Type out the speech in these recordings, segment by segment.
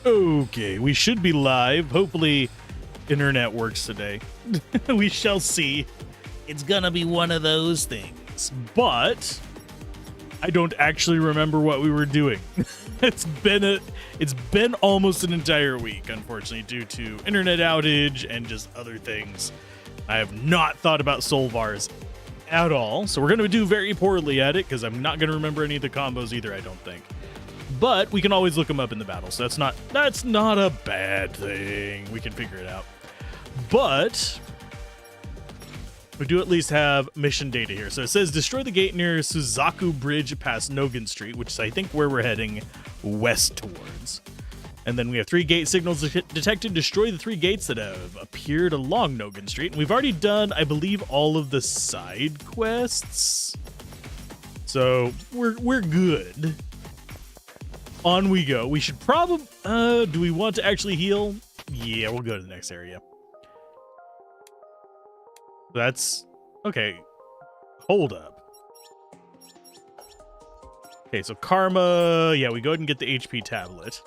Okay, we should be live. Hopefully, internet works today. We shall see. It's gonna be one of those things. But I don't actually remember what we were doing. It's been almost an entire week, unfortunately, due to internet outage and just other things. I have not thought about Soulvars at all, so we're gonna do very poorly at it because I'm not gonna remember any of the combos either, I don't think. But we can always look them up in the battle, so that's not a bad thing. We can figure it out. But we do at least have mission data here. So it says destroy the gate near Suzaku Bridge past Nogan Street, which is I think where we're heading west towards. And then we have 3 gate signals detected. Destroy the 3 gates that have appeared along Nogan Street. And we've already done, I believe, all of the side quests. So we're good. On we go. We should probably... do we want to actually heal? Yeah, we'll go to the next area. That's... Okay. Hold up. Okay, so Karma... Yeah, we go ahead and get the HP tablet.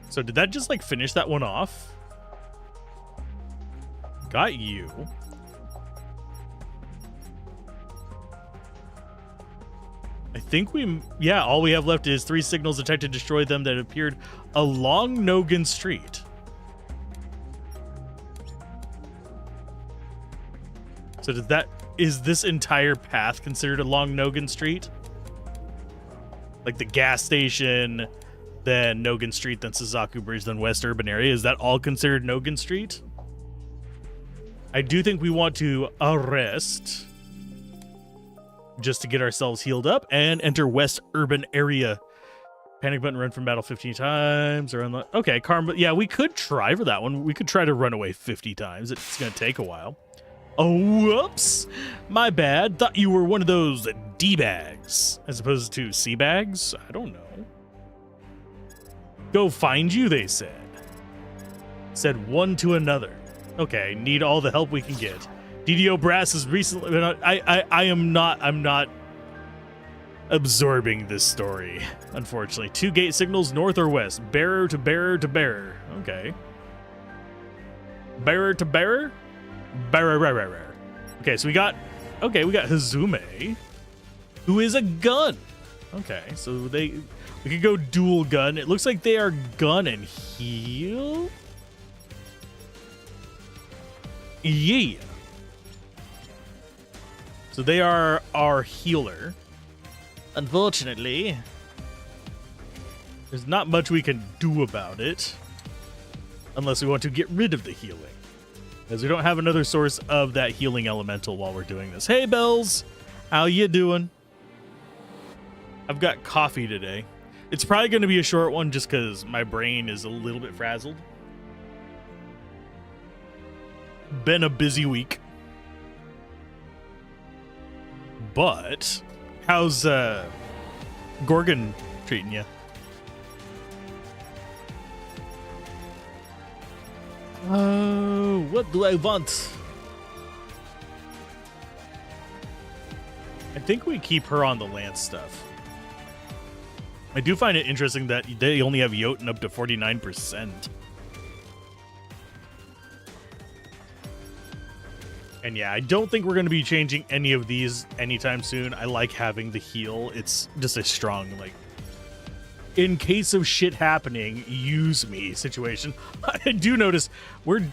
So did that just, like, finish that one off? Got you. I think yeah, all we have left is 3 signals detected. Destroy them that appeared along Nogan Street. So is this entire path considered along Nogan Street? Like the gas station, then Nogan Street, then Suzaku Bridge, then West Urban area. Is that all considered Nogan Street? I do think we want to arrest just to get ourselves healed up and enter West Urban area. Panic button, run from battle 15 times or unlock. Okay, Karma. Yeah, we could try for that one. We could try to run away 50 times. It's going to take a while. Oh, whoops. My bad. Thought you were one of those D-bags as opposed to C-bags. I don't know. Go find you, they said. Said one to another. Okay, need all the help we can get. DDO Brass has recently been I'm not absorbing this story, unfortunately. 2 gate signals north or west. Bearer to bearer to bearer. Okay. Bearer to bearer? Bearer. Okay, so we got Hazume, who is a gun. Okay, so we could go dual gun. It looks like they are gun and heal. Yeah. So they are our healer. Unfortunately, there's not much we can do about it unless we want to get rid of the healing, because we don't have another source of that healing elemental while we're doing this. Hey, Bells. How you doing? I've got coffee today. It's probably going to be a short one just because my brain is a little bit frazzled. Been a busy week. But how's Gorgon treating you? What do I want? I think we keep her on the Lance stuff. I do find it interesting that they only have Jotun up to 49%. And yeah, I don't think we're going to be changing any of these anytime soon. I like having the heal. It's just a strong, like, in case of shit happening, use me situation. I do notice we're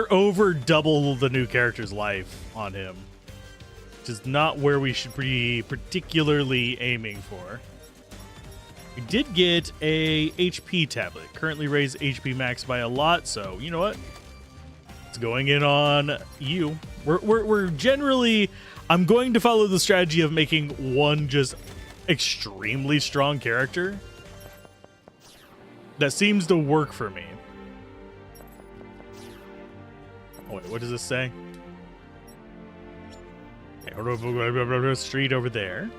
over double the new character's life on him, which is not where we should be particularly aiming for. We did get a HP tablet. Currently raised HP max by a lot, so you know what? It's going in on you. We're generally... I'm going to follow the strategy of making one just extremely strong character. That seems to work for me. Oh, wait, what does this say? Okay, street over there.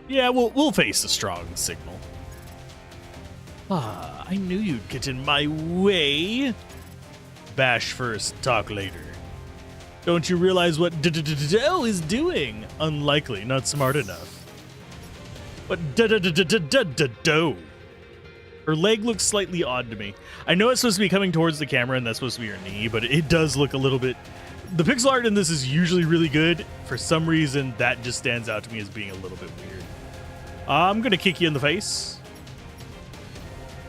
Yeah, we'll face the strong signal. Ah, I knew you'd get in my way. Bash first, talk later. Don't you realize what Dell is doing? Unlikely, not smart enough. But do. Her leg looks slightly odd to me. I know it's supposed to be coming towards the camera and that's supposed to be her knee, but it does look a little bit... The pixel art in this is usually really good. For some reason, that just stands out to me as being a little bit weird. I'm going to kick you in the face.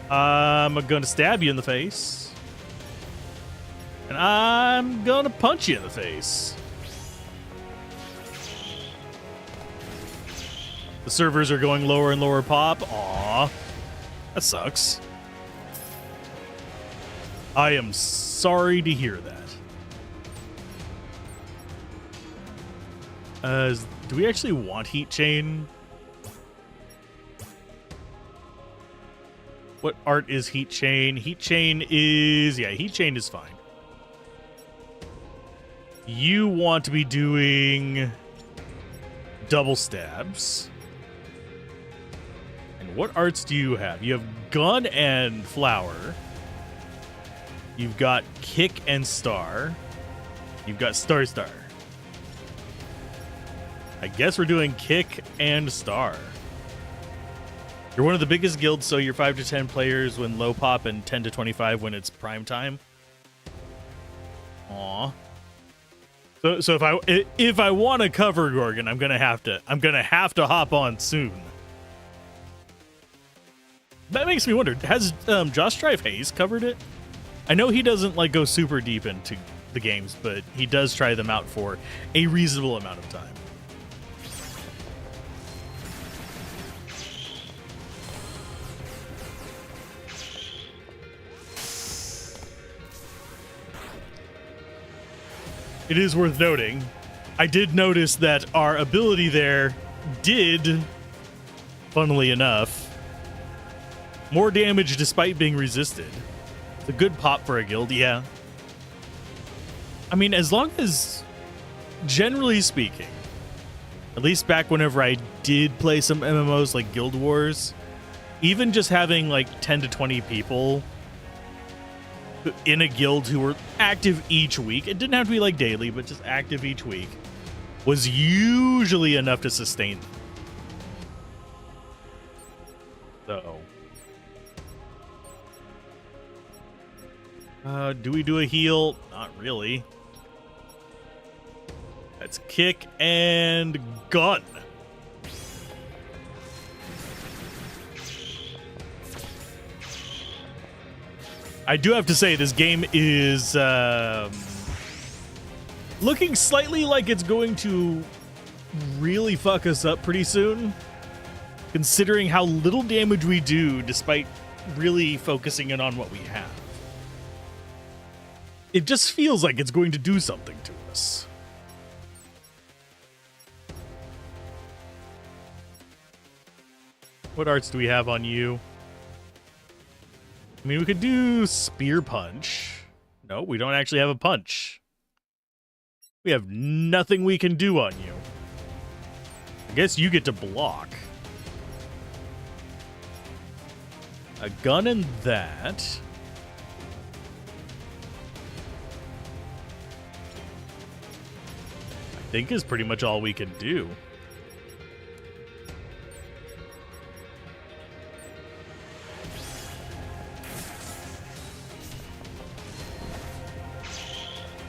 I'm going to stab you in the face. And I'm going to punch you in the face. The servers are going lower and lower pop. Aww. That sucks. I am sorry to hear that. Do we actually want Heat Chain? What art is Heat Chain? Heat Chain is... Yeah, Heat Chain is fine. You want to be doing double stabs. And what arts do you have? You have Gun and Flower. You've got Kick and Star. You've got Star Star. I guess we're doing Kick and Star. You're one of the biggest guilds, so you're 5 to 10 players when low pop and 10 to 25 when it's prime time. Aw. So if I want to cover Gorgon, I'm gonna have to hop on soon. That makes me wonder, has Josh Drive Hayes covered it? I know he doesn't like go super deep into the games, but he does try them out for a reasonable amount of time. It is worth noting, I did notice that our ability there did, funnily enough, more damage despite being resisted. It's a good pop for a guild, yeah. I mean, as long as, generally speaking, at least back whenever I did play some MMOs like Guild Wars, even just having like 10 to 20 people in a guild who were active each week, it didn't have to be like daily, but just active each week, was usually enough to sustain them. So, do we do a heal? Not really. That's Kick and Gun. I do have to say, this game is looking slightly like it's going to really fuck us up pretty soon, considering how little damage we do despite really focusing in on what we have. It just feels like it's going to do something to us. What arts do we have on you? I mean, we could do Spear Punch. No, we don't actually have a punch. We have nothing we can do on you. I guess you get to block. A gun and that. I think is pretty much all we can do.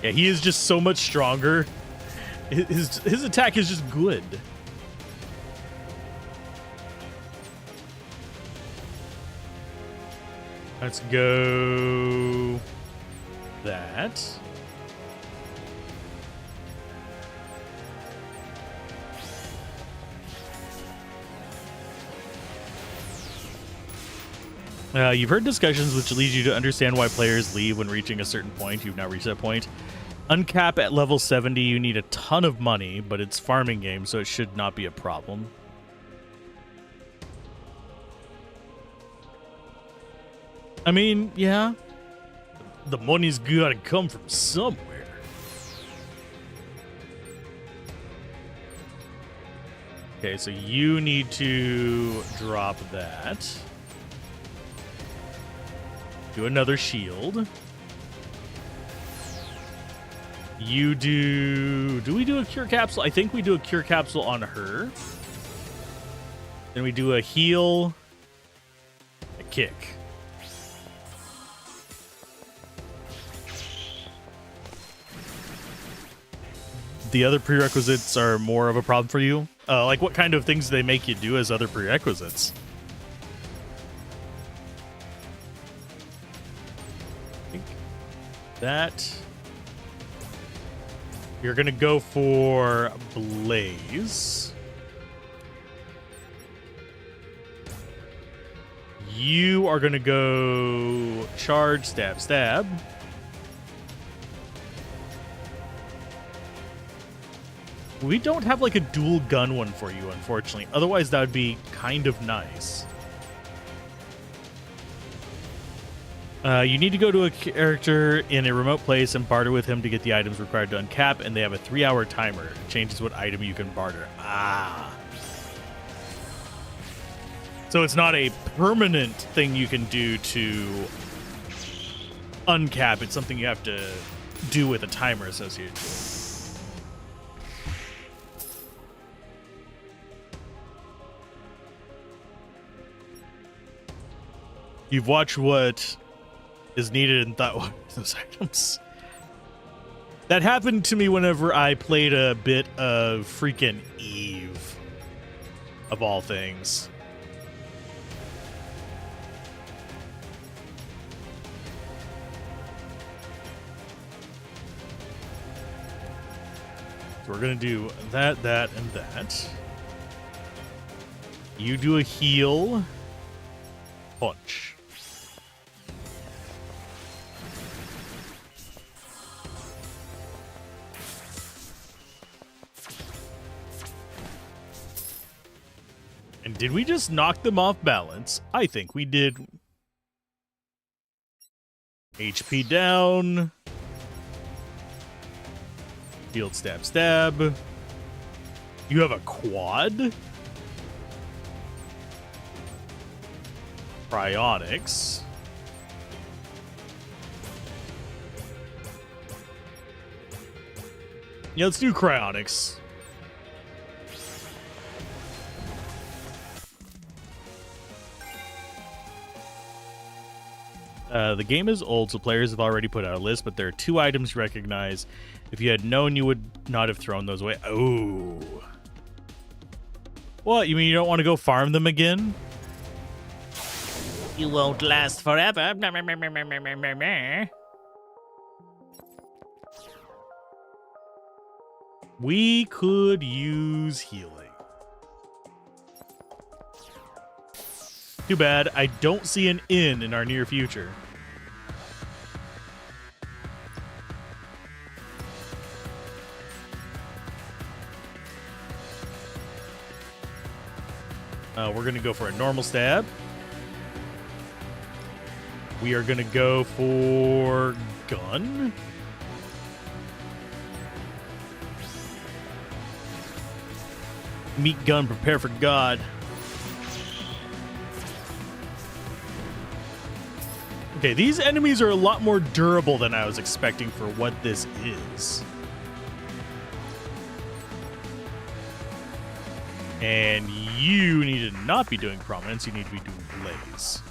Yeah, he is just so much stronger. His attack is just good. Let's go that. You've heard discussions which lead you to understand why players leave when reaching a certain point. You've now reached that point. Uncap at level 70, you need a ton of money, but it's farming game, so it should not be a problem. I mean, yeah. The money's gotta come from somewhere. Okay, so you need to drop that. Do another shield. You do we do a cure capsule? I think we do a cure capsule on her. Then we do a heal, a kick. The other prerequisites are more of a problem for you. Like, what kind of things do they make you do as other prerequisites? I think that you're gonna go for Blaze. You are gonna go charge, stab, stab. We don't have like a dual gun one for you, unfortunately. Otherwise, that would be kind of nice. You need to go to a character in a remote place and barter with him to get the items required to uncap, and they have a 3-hour timer. It changes what item you can barter. Ah. So it's not a permanent thing you can do to uncap. It's something you have to do with a timer associated to it. You've watched what is needed and thought, what are those items? That happened to me whenever I played a bit of freaking Eve, of all things. So we're going to do that, that, and that. You do a heal. Punch. And did we just knock them off balance? I think we did. HP down. Shield, stab, stab. You have a quad? Cryonics. Yeah, let's do cryonics. The game is old, so players have already put out a list, but there are 2 items you recognize. If you had known, you would not have thrown those away. Oh. What, you mean you don't want to go farm them again? You won't last forever. We could use healing. Too bad. I don't see an inn in our near future. We're going to go for a normal stab. We are going to go for gun. Meat gun, prepare for God. Okay, these enemies are a lot more durable than I was expecting for what this is. And you need to not be doing prominence, you need to be doing blaze.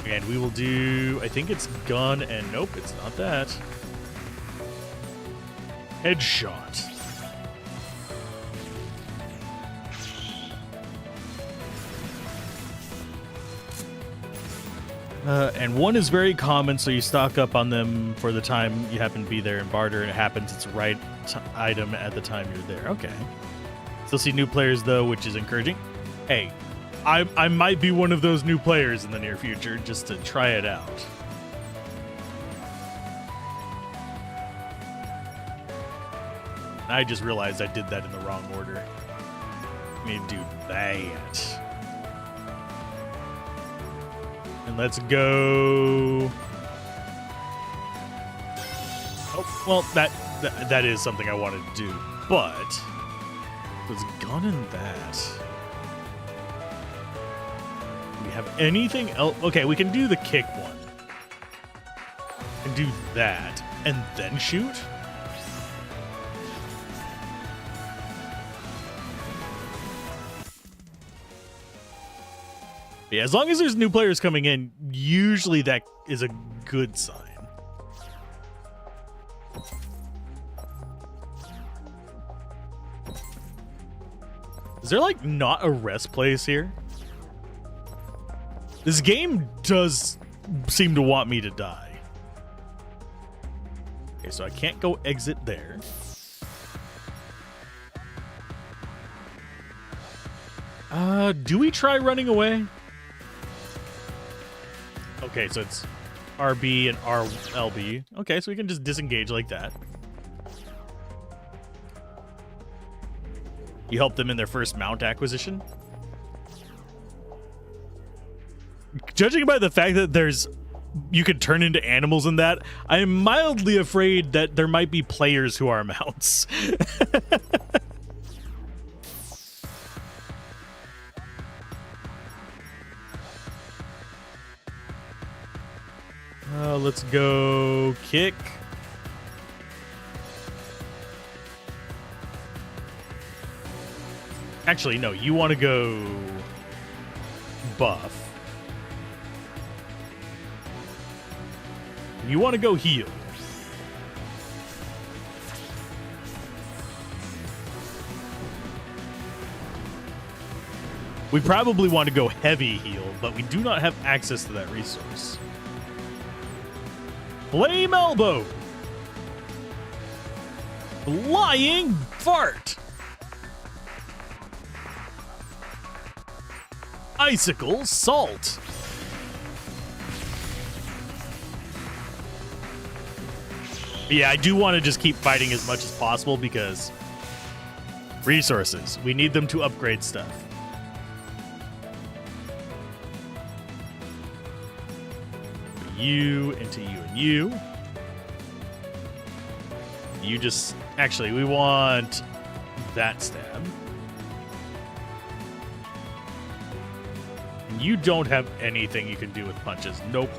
And we will do, I think it's gun, and nope, it's not that. Headshot. And one is very common, so you stock up on them for the time you happen to be there and barter, and it happens it's the right item at the time you're there. Okay. Still see new players, though, which is encouraging. Hey, I might be one of those new players in the near future, just to try it out. I just realized I did that in the wrong order. I need to do that. And let's go. Oh, well, that is something I wanted to do, but was gun in that. Do we have anything else? Okay, we can do the kick one. And do that, and then shoot. Yeah, as long as there's new players coming in, usually that is a good sign. Is there like not a rest place here? This game does seem to want me to die. Okay, so I can't go exit there. Do we try running away? Okay, so it's RB and RLB. Okay, so we can just disengage like that. You help them in their first mount acquisition. Judging by the fact that you could turn into animals in that, I am mildly afraid that there might be players who are mounts. Let's go kick. Actually, no, you want to go buff. You want to go heal. We probably want to go heavy heal, but we do not have access to that resource. Flame elbow. Flying fart. Icicle salt. Yeah, I do want to just keep fighting as much as possible because resources. We need them to upgrade stuff. You into you and you. You just... Actually, we want that stab. And you don't have anything you can do with punches. Nope.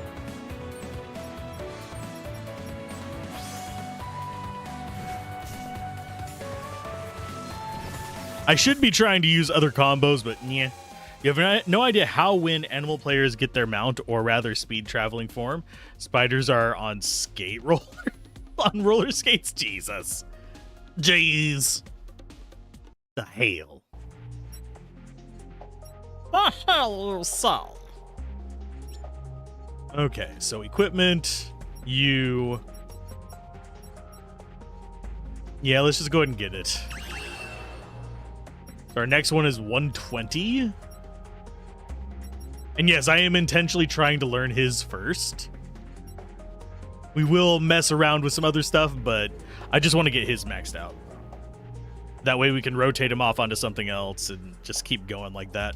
I should be trying to use other combos, but yeah. You have no idea how when animal players get their mount, or rather speed traveling form. Spiders are on skate roller. On roller skates? Jesus. Jeez. The hell. The hell, so. Okay, so equipment. You. Yeah, let's just go ahead and get it. Our next one is 120. And yes, I am intentionally trying to learn his first. We will mess around with some other stuff, but I just want to get his maxed out. That way we can rotate him off onto something else and just keep going like that.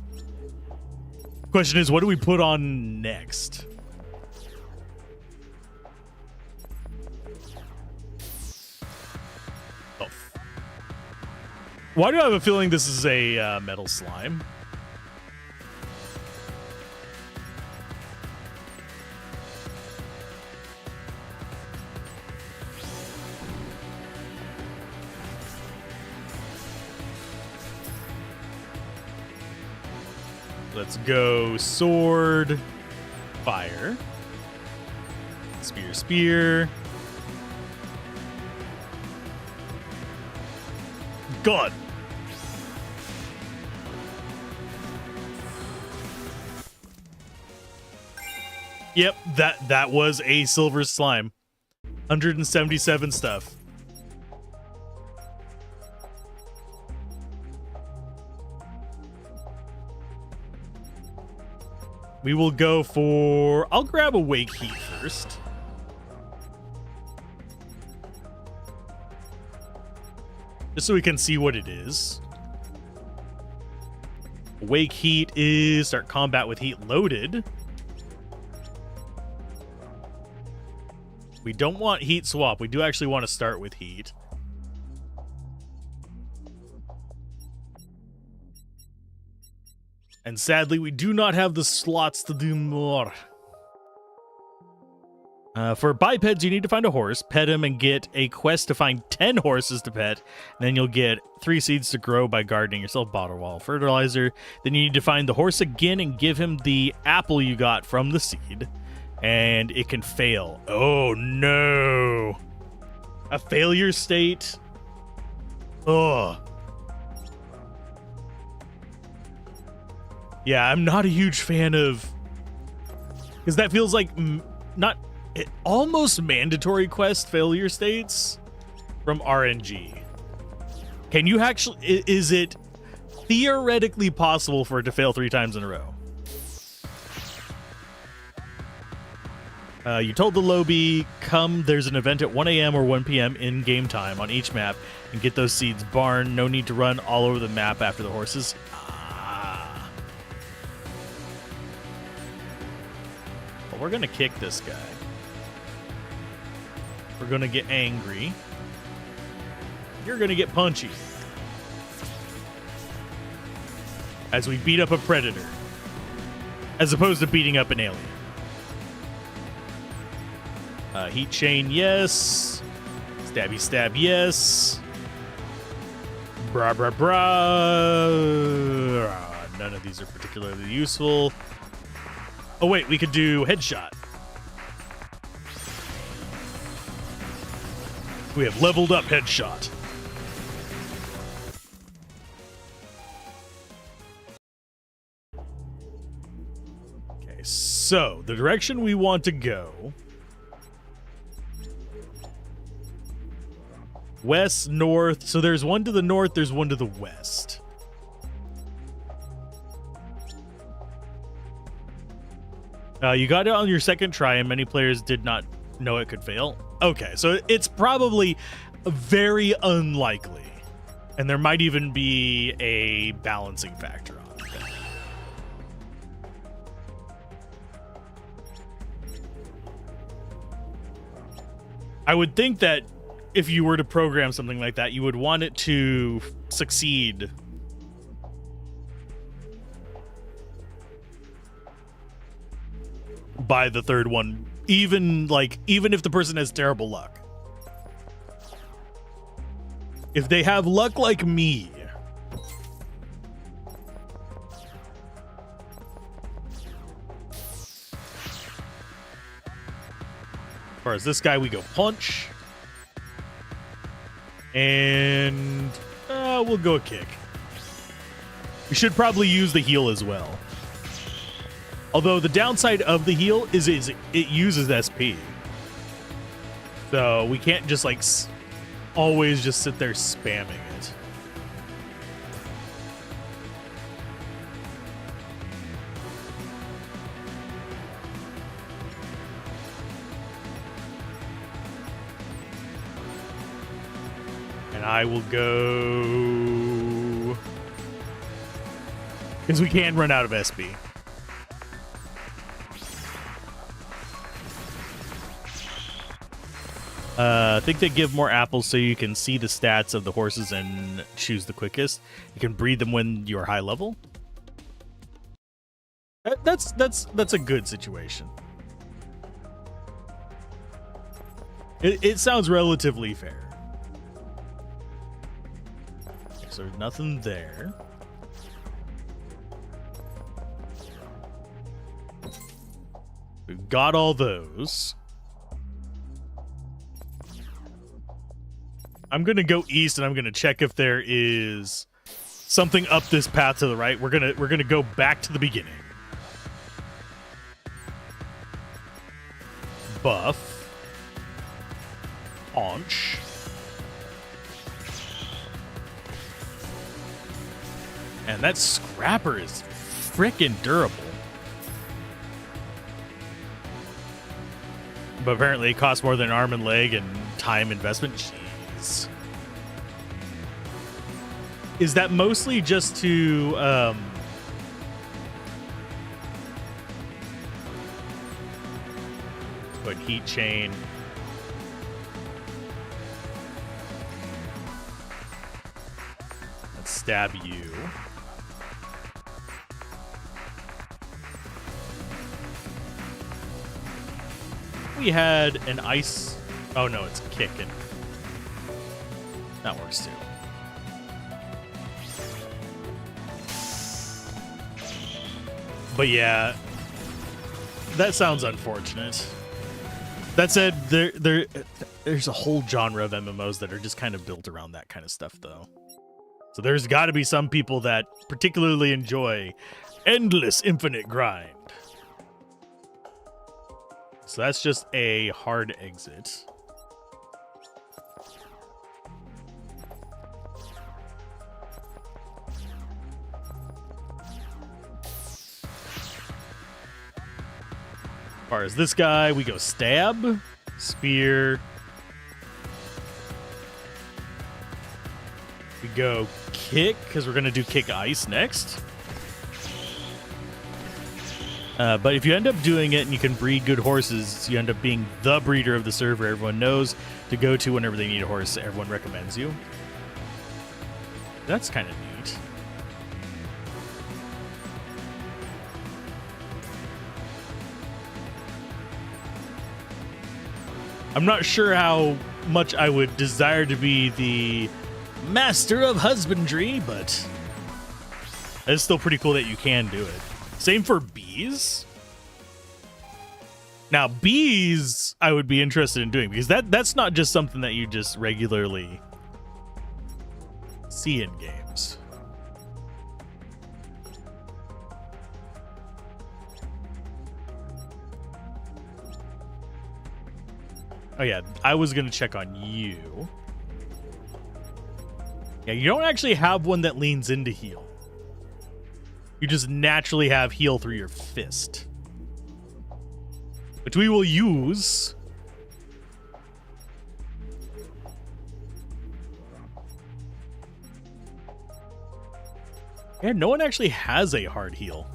Question is, what do we put on next? Oh. Why do I have a feeling this is a metal slime? Let's go sword, fire, spear, spear. God. Yep, that was a silver slime. 177 stuff. We will go for... I'll grab a wake heat first. Just so we can see what it is. Wake heat is start combat with heat loaded. We don't want heat swap. We do actually want to start with heat. And sadly, we do not have the slots to do more. For bipeds, you need to find a horse, pet him, and get a quest to find 10 horses to pet. Then you'll get 3 seeds to grow by gardening yourself, bottle wall fertilizer. Then you need to find the horse again and give him the apple you got from the seed. And it can fail. Oh, no. A failure state. Ugh. Yeah, I'm not a huge fan of... Because that feels like not... almost mandatory quest failure states from RNG. Can you actually... Is it theoretically possible for it to fail 3 times in a row? You told the lobby, come, there's an event at 1 a.m. or 1 p.m. in game time on each map and get those seeds. Barn, no need to run all over the map after the horses. Well, we're going to kick this guy. We're going to get angry. You're going to get punchy. As we beat up a predator. As opposed to beating up an alien. Heat chain, yes. Stabby stab, yes. Bra bra bra. None of these are particularly useful. Oh wait, we could do headshot. We have leveled up headshot. Okay, so the direction we want to go. West, north. So there's one to the north, there's one to the west. You got it on your second try, and many players did not know it could fail. Okay, so it's probably very unlikely. And there might even be a balancing factor on it. I would think that if you were to program something like that, you would want it to succeed. By the third one, even if the person has terrible luck. If they have luck like me, as far as this guy, we go punch. And we'll go a kick. We should probably use the heal as well. Although the downside of the heal is it uses SP. So we can't just always just sit there spamming it. And I will go... Because we can run out of SP. I think they give more apples so you can see the stats of the horses and choose the quickest. You can breed them when you're high level. That's a good situation. It sounds relatively fair. Okay, so there's nothing there. We've got all those. I'm going to go east and I'm going to check if there is something up this path to the right. We're going to go back to the beginning. Buff. Haunch. And that scrapper is freaking durable. But apparently it costs more than arm and leg and time investment. Jeez. Is that mostly just to put heat chain? Let's stab you. we had an ice. Oh no, it's kicking. That works too. But yeah, that sounds unfortunate. That said, there's a whole genre of MMOs that are just kind of built around that kind of stuff, though. So there's got to be some people that particularly enjoy endless infinite grind. So that's just a hard exit. As far as this guy, we go stab, spear. We go kick, because we're going to do kick ice next. But if you end up doing it and you can breed good horses, you end up being the breeder of the server everyone knows to go to whenever they need a horse. Everyone recommends you. That's kind of neat. I'm not sure how much I would desire to be the master of husbandry, but it's still pretty cool that you can do it. Same for bees. Now, bees I would be interested in doing, because that's not just something that you just regularly see in games. Oh yeah, I was gonna check on you. Yeah, you don't actually have one that leans into heal. You just naturally have heal through your fist, which we will use. Yeah, no one actually has a hard heal.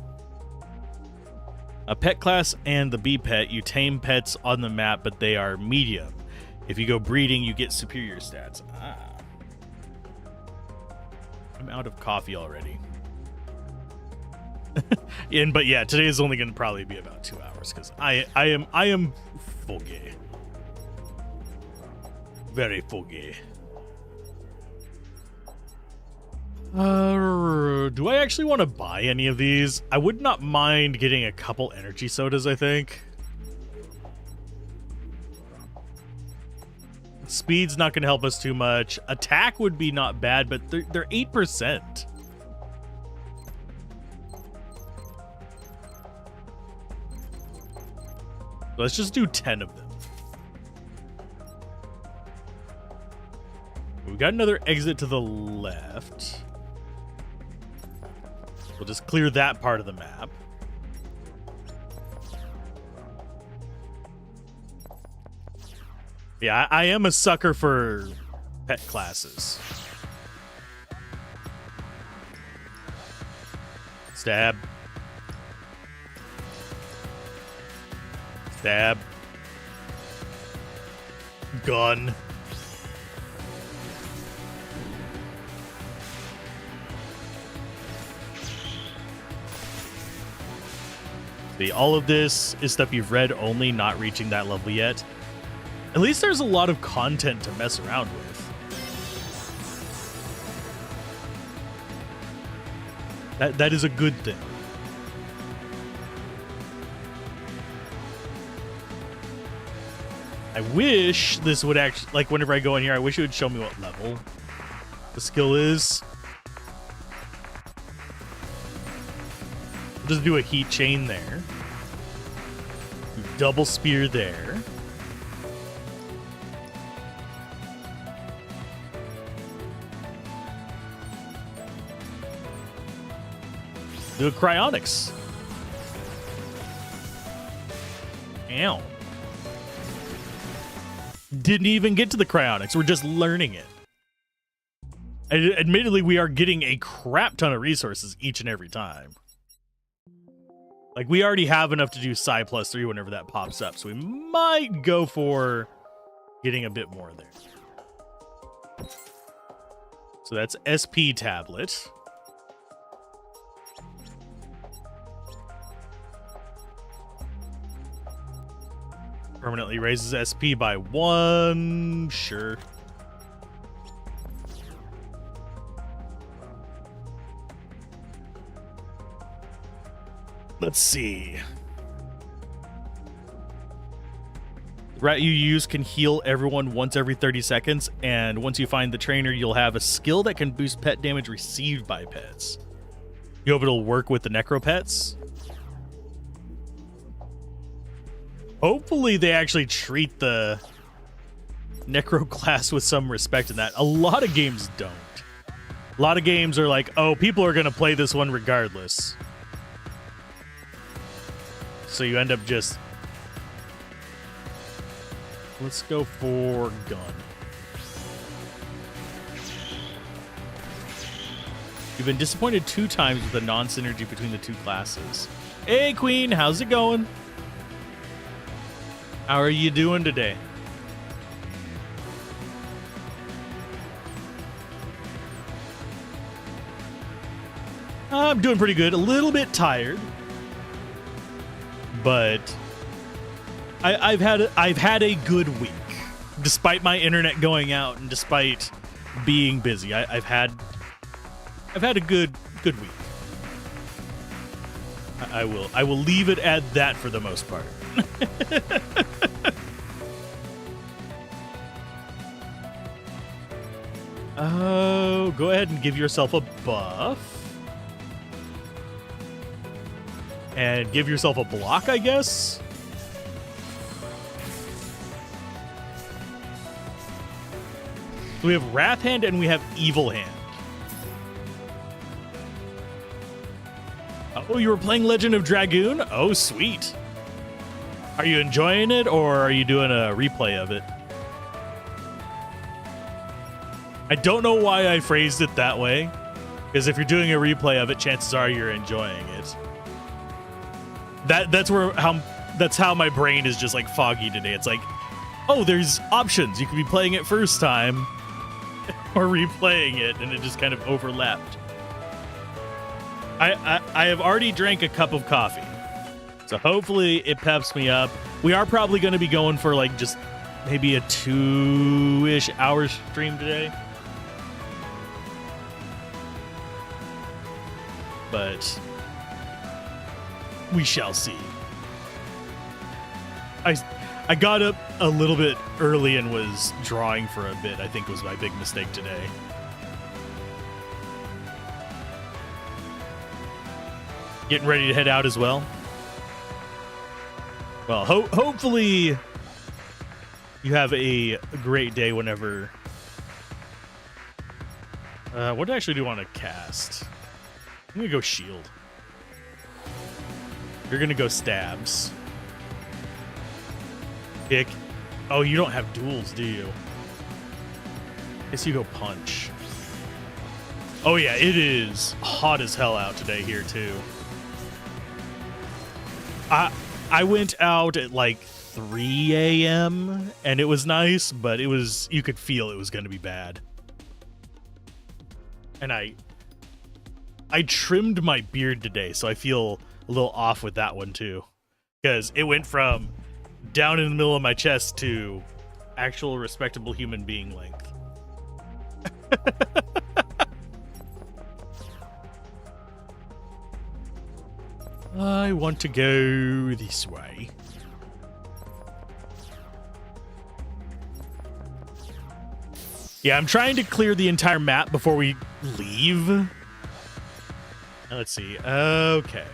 A pet class and the bee pet, you tame pets on the map, but they are medium. If you go breeding, you get superior stats. Ah. I'm out of coffee already. But yeah, today is only going to probably be about 2 hours because I am foggy. Very foggy. Do I actually want to buy any of these? I would not mind getting a couple energy sodas, I think. Speed's not going to help us too much. Attack would be not bad, but they're 8%. Let's just do 10 of them. We've got another exit to the left. We'll just clear that part of the map. Yeah, I am a sucker for pet classes. Stab. Stab. Gun. See, all of this is stuff you've read only, not reaching that level yet. At least there's a lot of content to mess around with. That is a good thing. I wish this would actually, like, whenever I go in here, I wish it would show me what level the skill is. I'll just do a heat chain there. Double spear there. Do a cryonics. Ow. Didn't even get to the cryonics. We're just learning it. Admittedly, we are getting a crap ton of resources each and every time. Like, we already have enough to do Psi +3 whenever that pops up. So we might go for getting a bit more there. So that's SP tablet. Permanently raises SP by 1. Sure. Let's see. The rat you use can heal everyone once every 30 seconds, and once you find the trainer, you'll have a skill that can boost pet damage received by pets. You hope it'll work with the necro pets? Hopefully they actually treat the necro class with some respect in that. A lot of games don't. A lot of games are like, oh, people are going to play this one regardless. So you end up just... Let's go for gun. You've been disappointed 2 times with the non-synergy between the 2 classes. Hey, Queen, how's it going? How are you doing today? I'm doing pretty good. A little bit tired, but I've had a good week, despite my internet going out and despite being busy. I've had a good week. I will leave it at that for the most part. Oh, go ahead and give yourself a buff. And give yourself a block, I guess. We have Wrath Hand and we have Evil Hand. Oh, you were playing Legend of Dragoon? Oh, sweet. Are you enjoying it, or are you doing a replay of it? I don't know why I phrased it that way, because if you're doing a replay of it, chances are you're enjoying it. That's how my brain is just like foggy today. It's like, oh, there's options. You could be playing it first time or replaying it, and it just kind of overlapped. I have already drank a cup of coffee, so hopefully it peps me up. We are probably going to be going for like just maybe a 2-ish hour stream today. But we shall see. I got up a little bit early and was drawing for a bit. I think was my big mistake today. Getting ready to head out as well. Well, hopefully you have a great day whenever... what actually do you want to cast? I'm going to go shield. You're going to go stabs. Kick. Oh, you don't have duels, do you? Guess you go punch. Oh yeah, it is hot as hell out today here too. I went out at like 3 a.m. and it was nice, but you could feel it was going to be bad. And I trimmed my beard today, so I feel a little off with that one too, because it went from down in the middle of my chest to actual respectable human being length. I want to go this way. Yeah, I'm trying to clear the entire map before we leave. Now, let's see. Okay.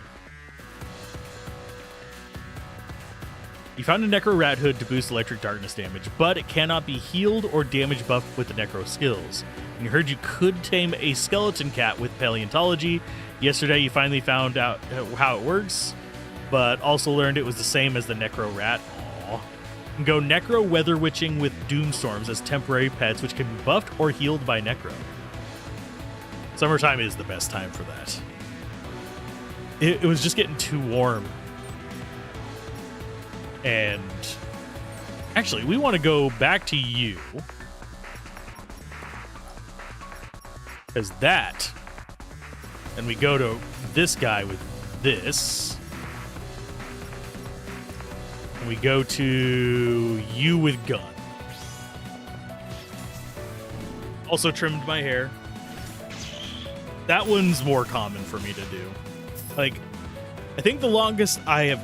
You found a Necro Rat Hood to boost electric darkness damage, but it cannot be healed or damage buffed with the Necro skills. And you heard you could tame a skeleton cat with paleontology. Yesterday, you finally found out how it works, but also learned it was the same as the Necro Rat. Aww. And go Necro Weather Witching with Doomstorms as temporary pets, which can be buffed or healed by Necro. Summertime is the best time for that. It was just getting too warm. And actually, we want to go back to you. Because that... And we go to this guy with this. And we go to you with gun. Also trimmed my hair. That one's more common for me to do. Like, I think the longest I have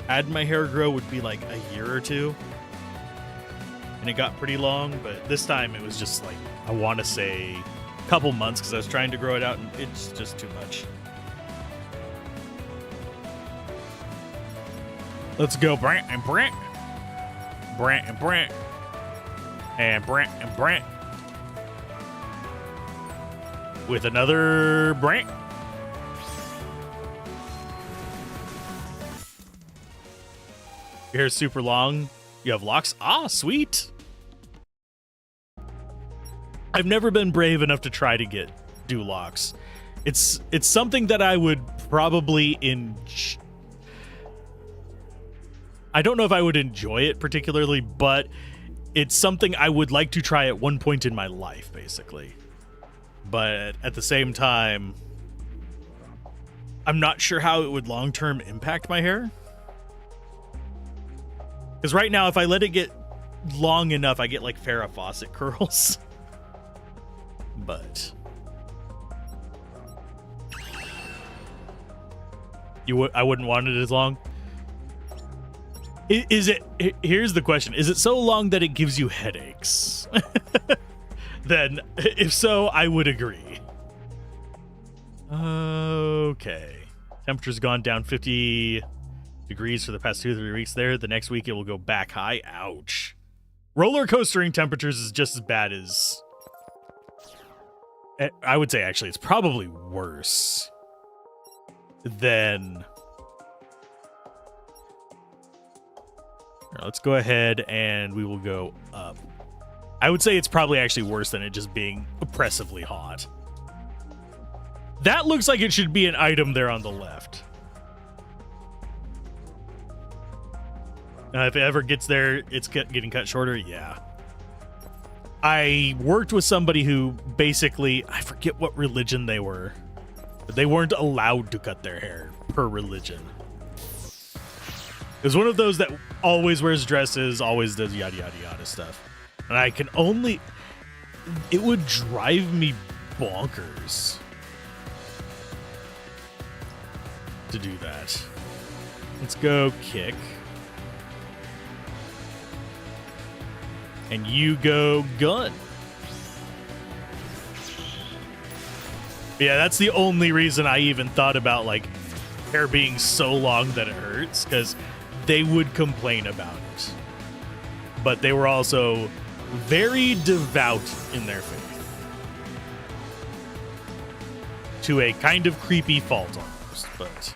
had my hair grow would be like a year or two. And it got pretty long, but this time it was just like, I want to say a couple months because I was trying to grow it out and it's just too much. Let's go Brant and Brant. Brant and Brant. And Brant and Brant. With another Brant. Your hair's super long. You have locks? Ah, sweet. I've never been brave enough to try to do locks. It's something that I would probably I don't know if I would enjoy it particularly, but it's something I would like to try at one point in my life, basically. But at the same time, I'm not sure how it would long-term impact my hair. Because right now, if I let it get long enough, I get like Farrah Fawcett curls. But I wouldn't want it as long. Is it? Here's the question: is it so long that it gives you headaches? Then, if so, I would agree. Okay, temperature's gone down 50 degrees for the past 2 or 3 weeks. There, the next week it will go back high. Ouch! Roller coastering temperatures is just as bad as. I would say actually, it's probably worse than. Let's go ahead and we will go up. I would say it's probably actually worse than it just being oppressively hot. That looks like it should be an item there on the left. If it ever gets there, it's getting cut shorter. Yeah. I worked with somebody who basically, I forget what religion they were, but they weren't allowed to cut their hair per religion. It was one of those that always wears dresses, always does yada yada yada stuff. And I can only... It would drive me bonkers to do that. Let's go kick. And you go gun. Yeah, that's the only reason I even thought about like hair being so long that it hurts, because they would complain about it. But they were also very devout in their faith. To a kind of creepy fault almost, but...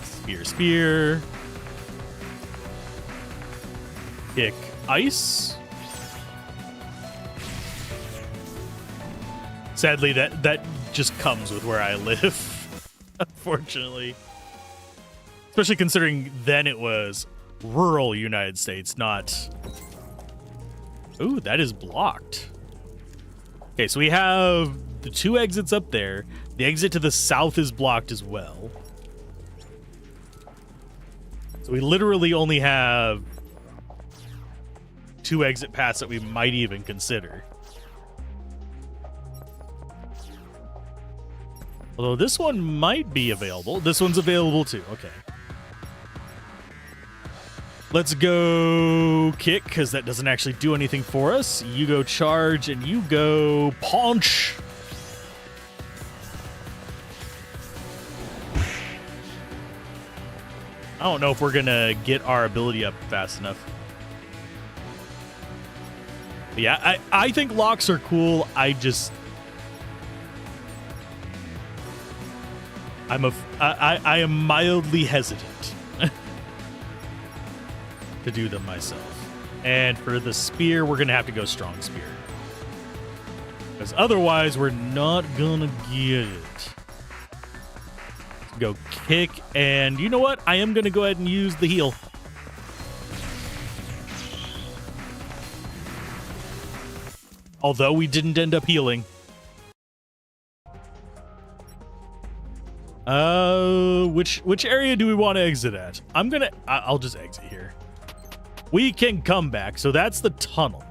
Spear, spear. Kick, ice. Sadly, that just comes with where I live, unfortunately. Especially considering then it was rural United States, not... Ooh, that is blocked. Okay, so we have the 2 exits up there. The exit to the south is blocked as well. So we literally only have 2 exit paths that we might even consider. Although this one might be available. This one's available too. Okay. Let's go kick, because that doesn't actually do anything for us. You go charge, and you go punch. I don't know if we're going to get our ability up fast enough. But yeah, I think locks are cool. I am mildly hesitant to do them myself. And for the spear, we're going to have to go strong spear. Because otherwise, we're not going to get it. Let's go kick. And you know what? I am going to go ahead and use the heal. Although we didn't end up healing. Which area do we want to exit at? I'll just exit here. We can come back. So that's the tunnel.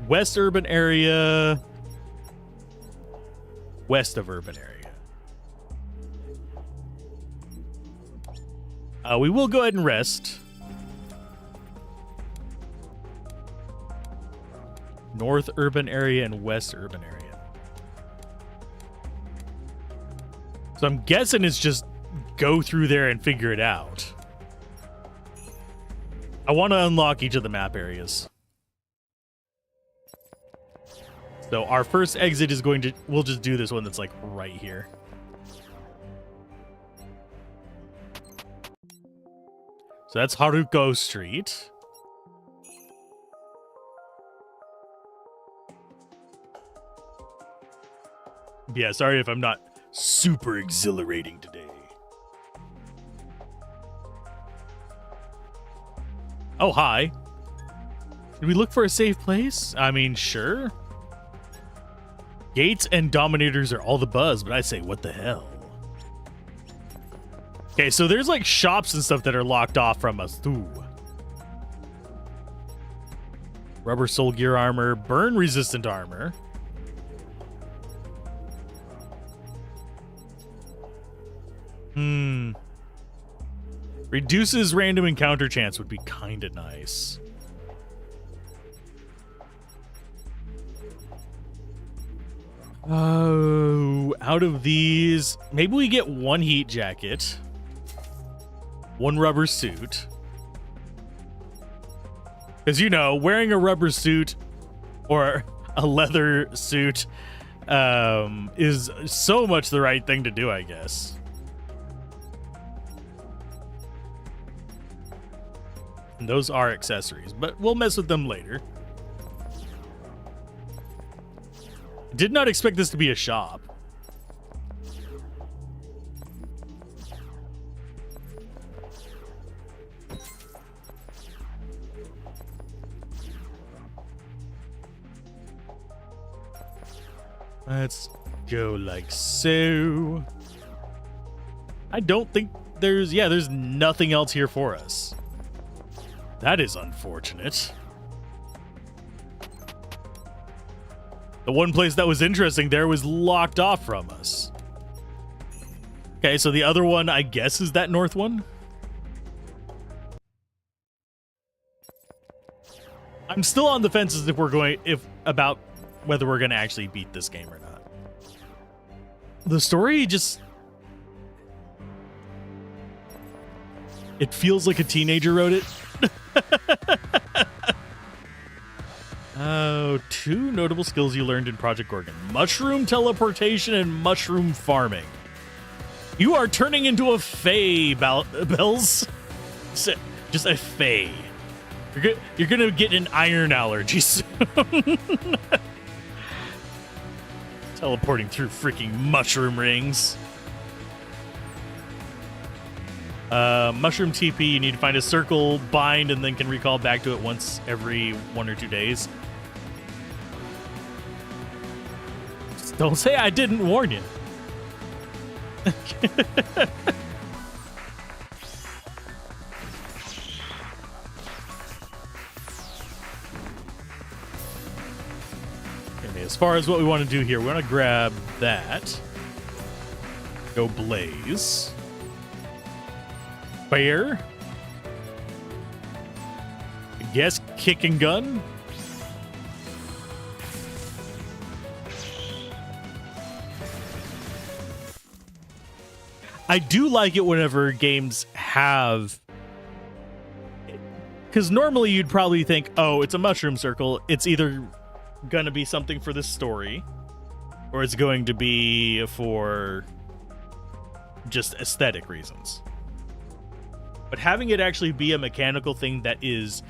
West urban area. West of urban area. We will go ahead and rest. North urban area and west urban area. So I'm guessing it's just go through there and figure it out. I want to unlock each of the map areas. So our first exit is we'll just do this one that's like right here. So that's Haruko Street. Yeah, sorry if I'm not super exhilarating today. Oh, hi. Did we look for a safe place? I mean, sure. Gates and Dominators are all the buzz, but I say, what the hell? Okay, so there's like shops and stuff that are locked off from us. Ooh. Rubber soul gear armor, burn resistant armor. Reduces random encounter chance would be kind of nice. Oh, out of these, maybe we get one heat jacket, one rubber suit. Because, you know, wearing a rubber suit or a leather suit is so much the right thing to do, I guess. And those are accessories, but we'll mess with them later. Did not expect this to be a shop. Let's go like so. I don't think there's nothing else here for us. That is unfortunate. The one place that was interesting there was locked off from us. Okay, so the other one, I guess, is that north one? I'm still on the fences about whether we're going to actually beat this game or not. The story just... It feels like a teenager wrote it. Oh, two notable skills you learned in Project Gorgon. Mushroom teleportation and mushroom farming. You are turning into a fae, Bells. Just a fae. You're gonna get an iron allergy soon. Teleporting through freaking mushroom rings. Mushroom TP, you need to find a circle, bind, and then can recall back to it once every 1 or 2 days. Just don't say I didn't warn you. Okay, as far as what we want to do here, we want to grab that. Go blaze. Bear. I guess kick and gun. I do like it whenever games have... Because normally you'd probably think, oh, it's a mushroom circle. It's either going to be something for the story, or it's going to be for just aesthetic reasons. But having it actually be a mechanical thing that is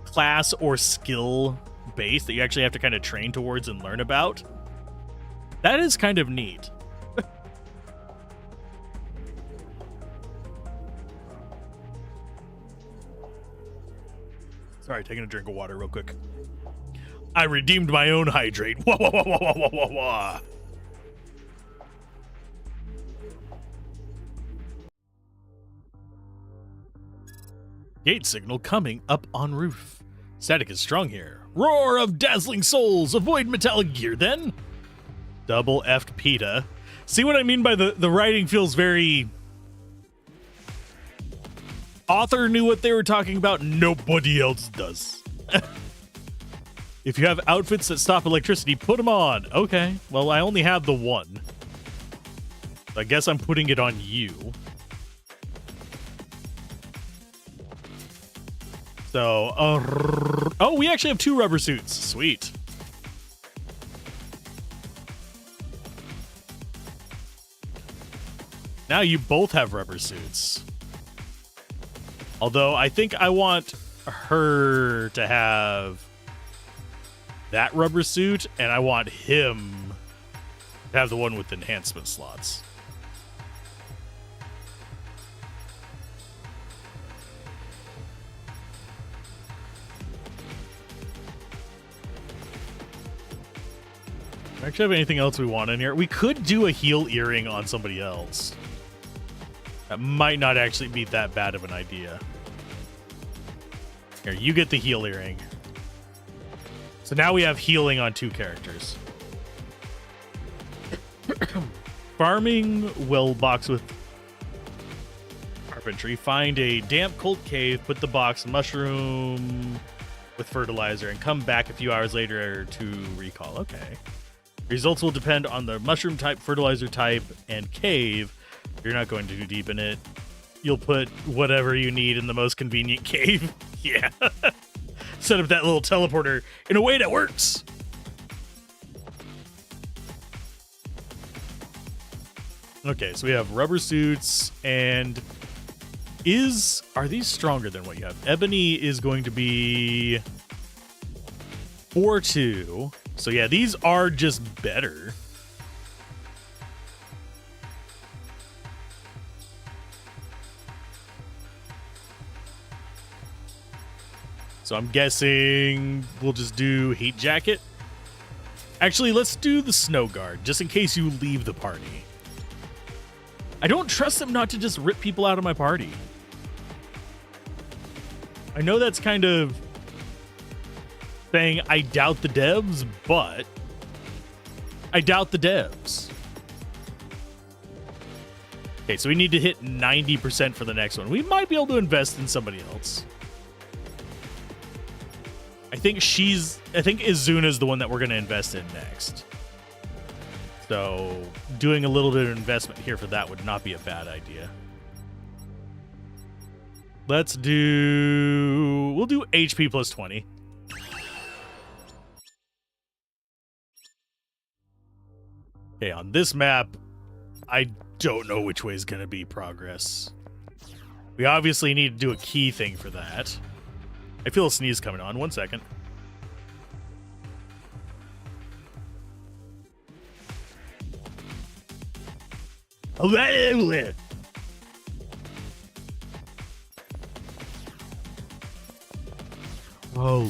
class or skill based, that you actually have to kind of train towards and learn about, that is kind of neat. Sorry, taking a drink of water real quick. I redeemed my own hydrate. Wah, wah, wah, wah, wah, wah, wah, wah. Gate signal coming up en roof. Static is strong here. Roar of dazzling souls. Avoid metallic gear then. Double F'd PETA. See what I mean by the writing feels very... Author knew what they were talking about. Nobody else does. If you have outfits that stop electricity, put them on. Okay. Well, I only have the one. I guess I'm putting it on you. So, oh, we actually have 2 rubber suits. Sweet. Now you both have rubber suits. Although I think I want her to have that rubber suit, and I want him to have the one with enhancement slots. Do we actually have anything else we want in here? We could do a heel earring on somebody else. That might not actually be that bad of an idea. Here, you get the heel earring. So now we have healing on 2 characters. Farming will box with carpentry. Find a damp, cold cave, put the box mushroom with fertilizer, and come back a few hours later to recall. Okay. Results will depend on the mushroom type, fertilizer type, and cave. You're not going too deep in it. You'll put whatever you need in the most convenient cave. Yeah. Set up that little teleporter in a way that works. Okay, so we have rubber suits, and are these stronger than what you have? Ebony is going to be 4-2. So yeah, these are just better. So I'm guessing we'll just do heat jacket. Actually, let's do the snow guard, just in case you leave the party. I don't trust them not to just rip people out of my party. I know that's kind of saying I doubt the devs, but I doubt the devs. Okay, so we need to hit 90% for the next one. We might be able to invest in somebody else. I think Izuna's the one that we're going to invest in next. So doing a little bit of investment here for that would not be a bad idea. We'll do HP plus 20. Okay, on this map, I don't know which way is going to be progress. We obviously need to do a key thing for that. I feel a sneeze coming on. 1 second. Oh,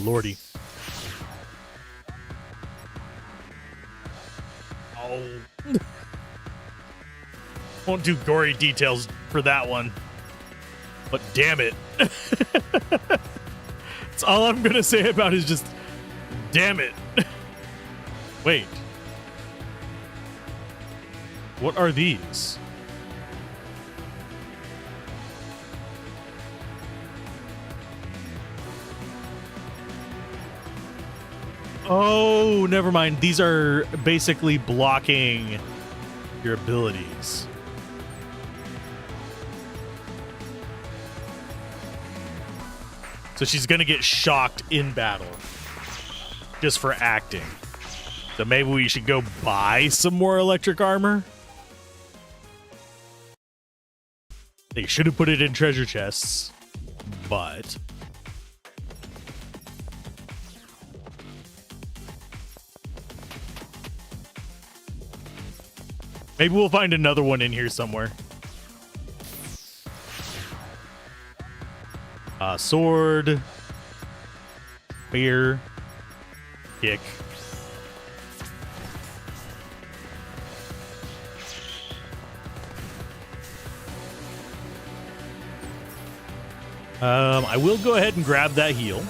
lordy. Oh. Won't do gory details for that one. But damn it. That's all I'm going to say about it is just, damn it. Wait. What are these? Oh, never mind. These are basically blocking your abilities. So she's going to get shocked in battle just for acting. So maybe we should go buy some more electric armor. They should have put it in treasure chests, but maybe we'll find another one in here somewhere. Sword, spear, kick. I will go ahead and grab that heal.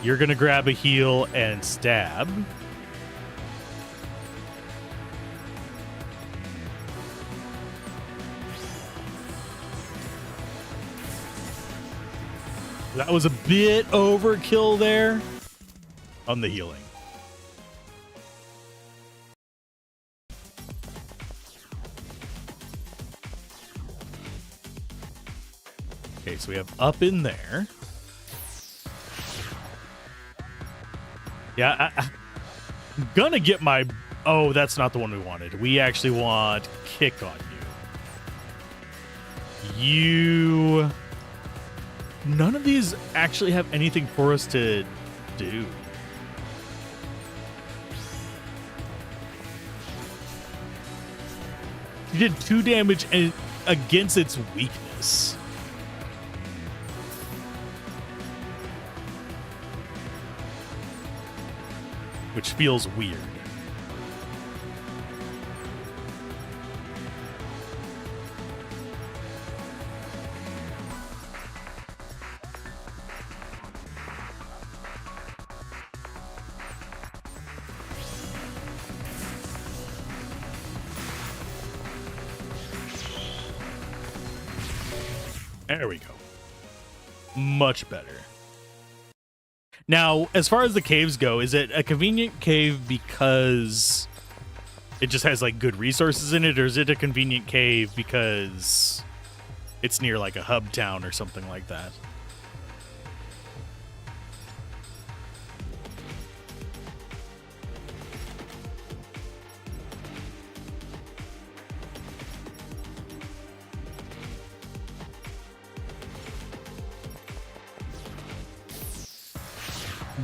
You're going to grab a heal and stab. That was a bit overkill there on the healing. Okay, so we have up in there. Yeah, I'm gonna get my... Oh, that's not the one we wanted. We actually want kick on you. None of these actually have anything for us to do. You did 2 damage against its weakness. Which feels weird. There we go. Much better. Now, as far as the caves go, is it a convenient cave because it just has like good resources in it, or is it a convenient cave because it's near like a hub town or something like that?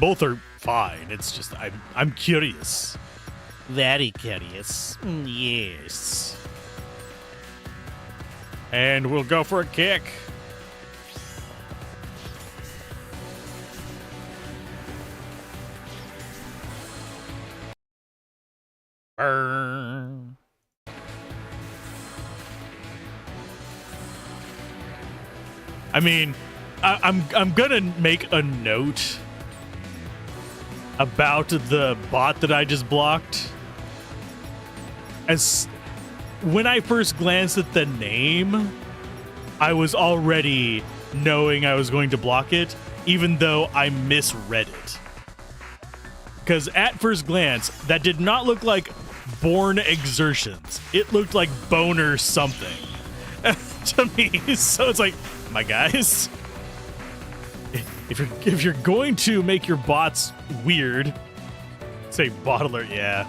Both are fine. It's just I'm curious. Very curious. Yes. And we'll go for a kick. Burn. I mean, I'm gonna make a note about the bot that I just blocked. As when I first glanced at the name, I was already knowing I was going to block it, even though I misread it. Because at first glance, that did not look like Born Exertions. It looked like Boner something to me. So it's like, my guys, if you're going to make your bots weird, say bot alert, yeah.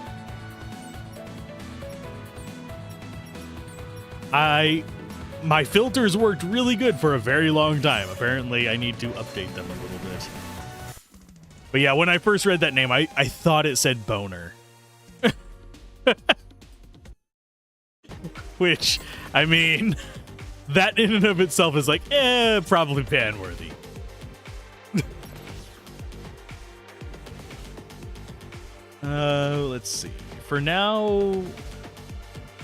My filters worked really good for a very long time. Apparently, I need to update them a little bit. But yeah, when I first read that name, I thought it said Boner. Which, I mean, that in and of itself is like, probably ban-worthy. Let's see. For now,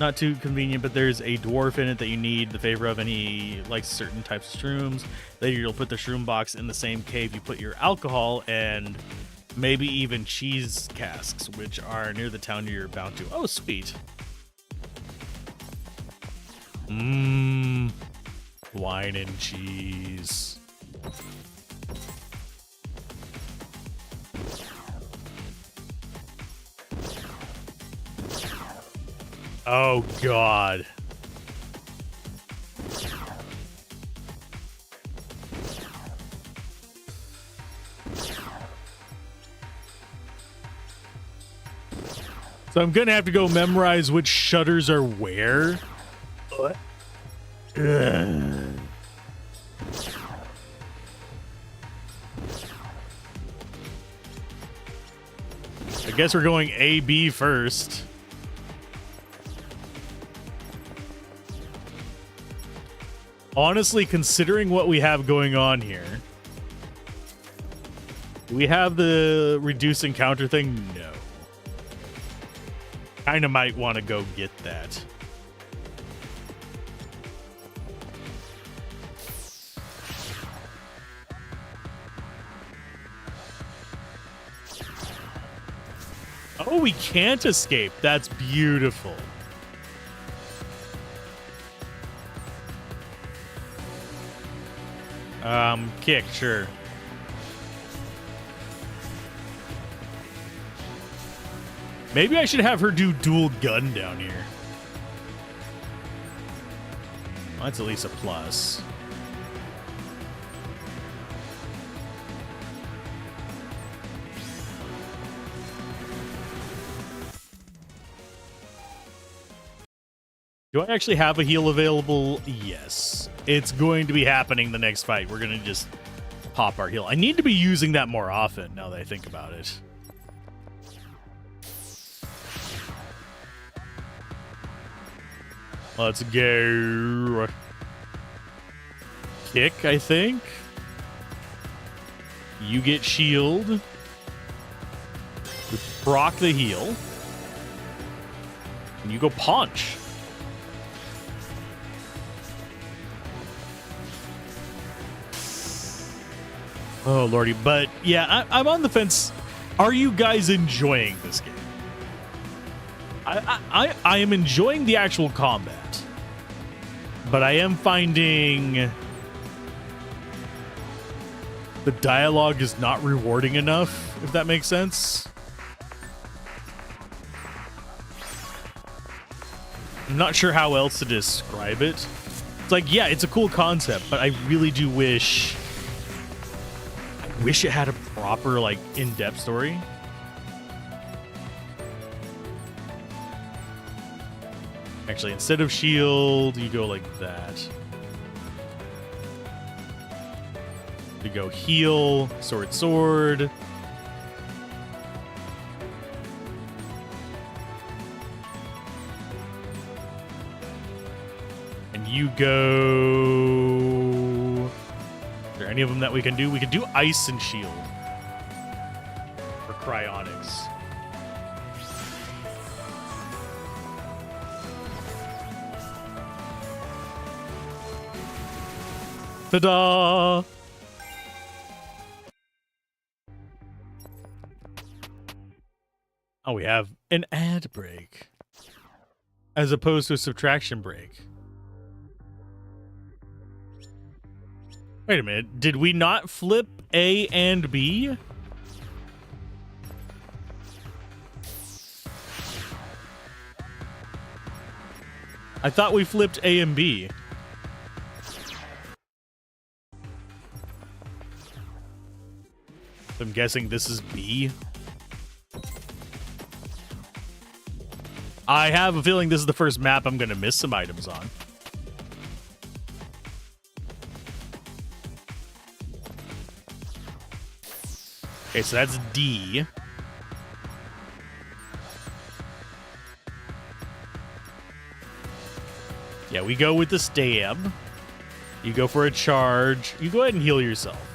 not too convenient, but there's a dwarf in it that you need the favor of, and he likes certain types of shrooms. Later, you'll put the shroom box in the same cave you put your alcohol and maybe even cheese casks, which are near the town you're bound to. Oh, sweet. Wine and cheese. Oh, God. So I'm going to have to go memorize which shutters are where. What? I guess we're going A, B first. Honestly, considering what we have going on here, Do we have the reduce encounter thing? No. Kind of might want to go get that. Oh, we can't escape. That's beautiful. Kick, sure. Maybe I should have her do dual gun down here. Well, that's at least a plus. Do I actually have a heal available? Yes. It's going to be happening the next fight. We're going to just pop our heal. I need to be using that more often now that I think about it. Let's go. Kick, I think. You get shield. We proc the heal. And you go punch. Oh, lordy. But, yeah, I'm on the fence. Are you guys enjoying this game? I am enjoying the actual combat. But I am finding the dialogue is not rewarding enough, if that makes sense. I'm not sure how else to describe it. It's like, yeah, it's a cool concept, but I really do wish it had a proper, like, in-depth story. Actually, instead of shield, you go like that. You go heal, sword, sword. And you go... Are there any of them that we can do? We can do ice and shield. Or cryonics. Ta-da! Oh, we have an add break as opposed to a subtraction break. Wait a minute. Did we not flip A and B? I thought we flipped A and B. I'm guessing this is B. I have a feeling this is the first map I'm going to miss some items on. Okay, so that's D. Yeah, we go with the stab. You go for a charge. You go ahead and heal yourself.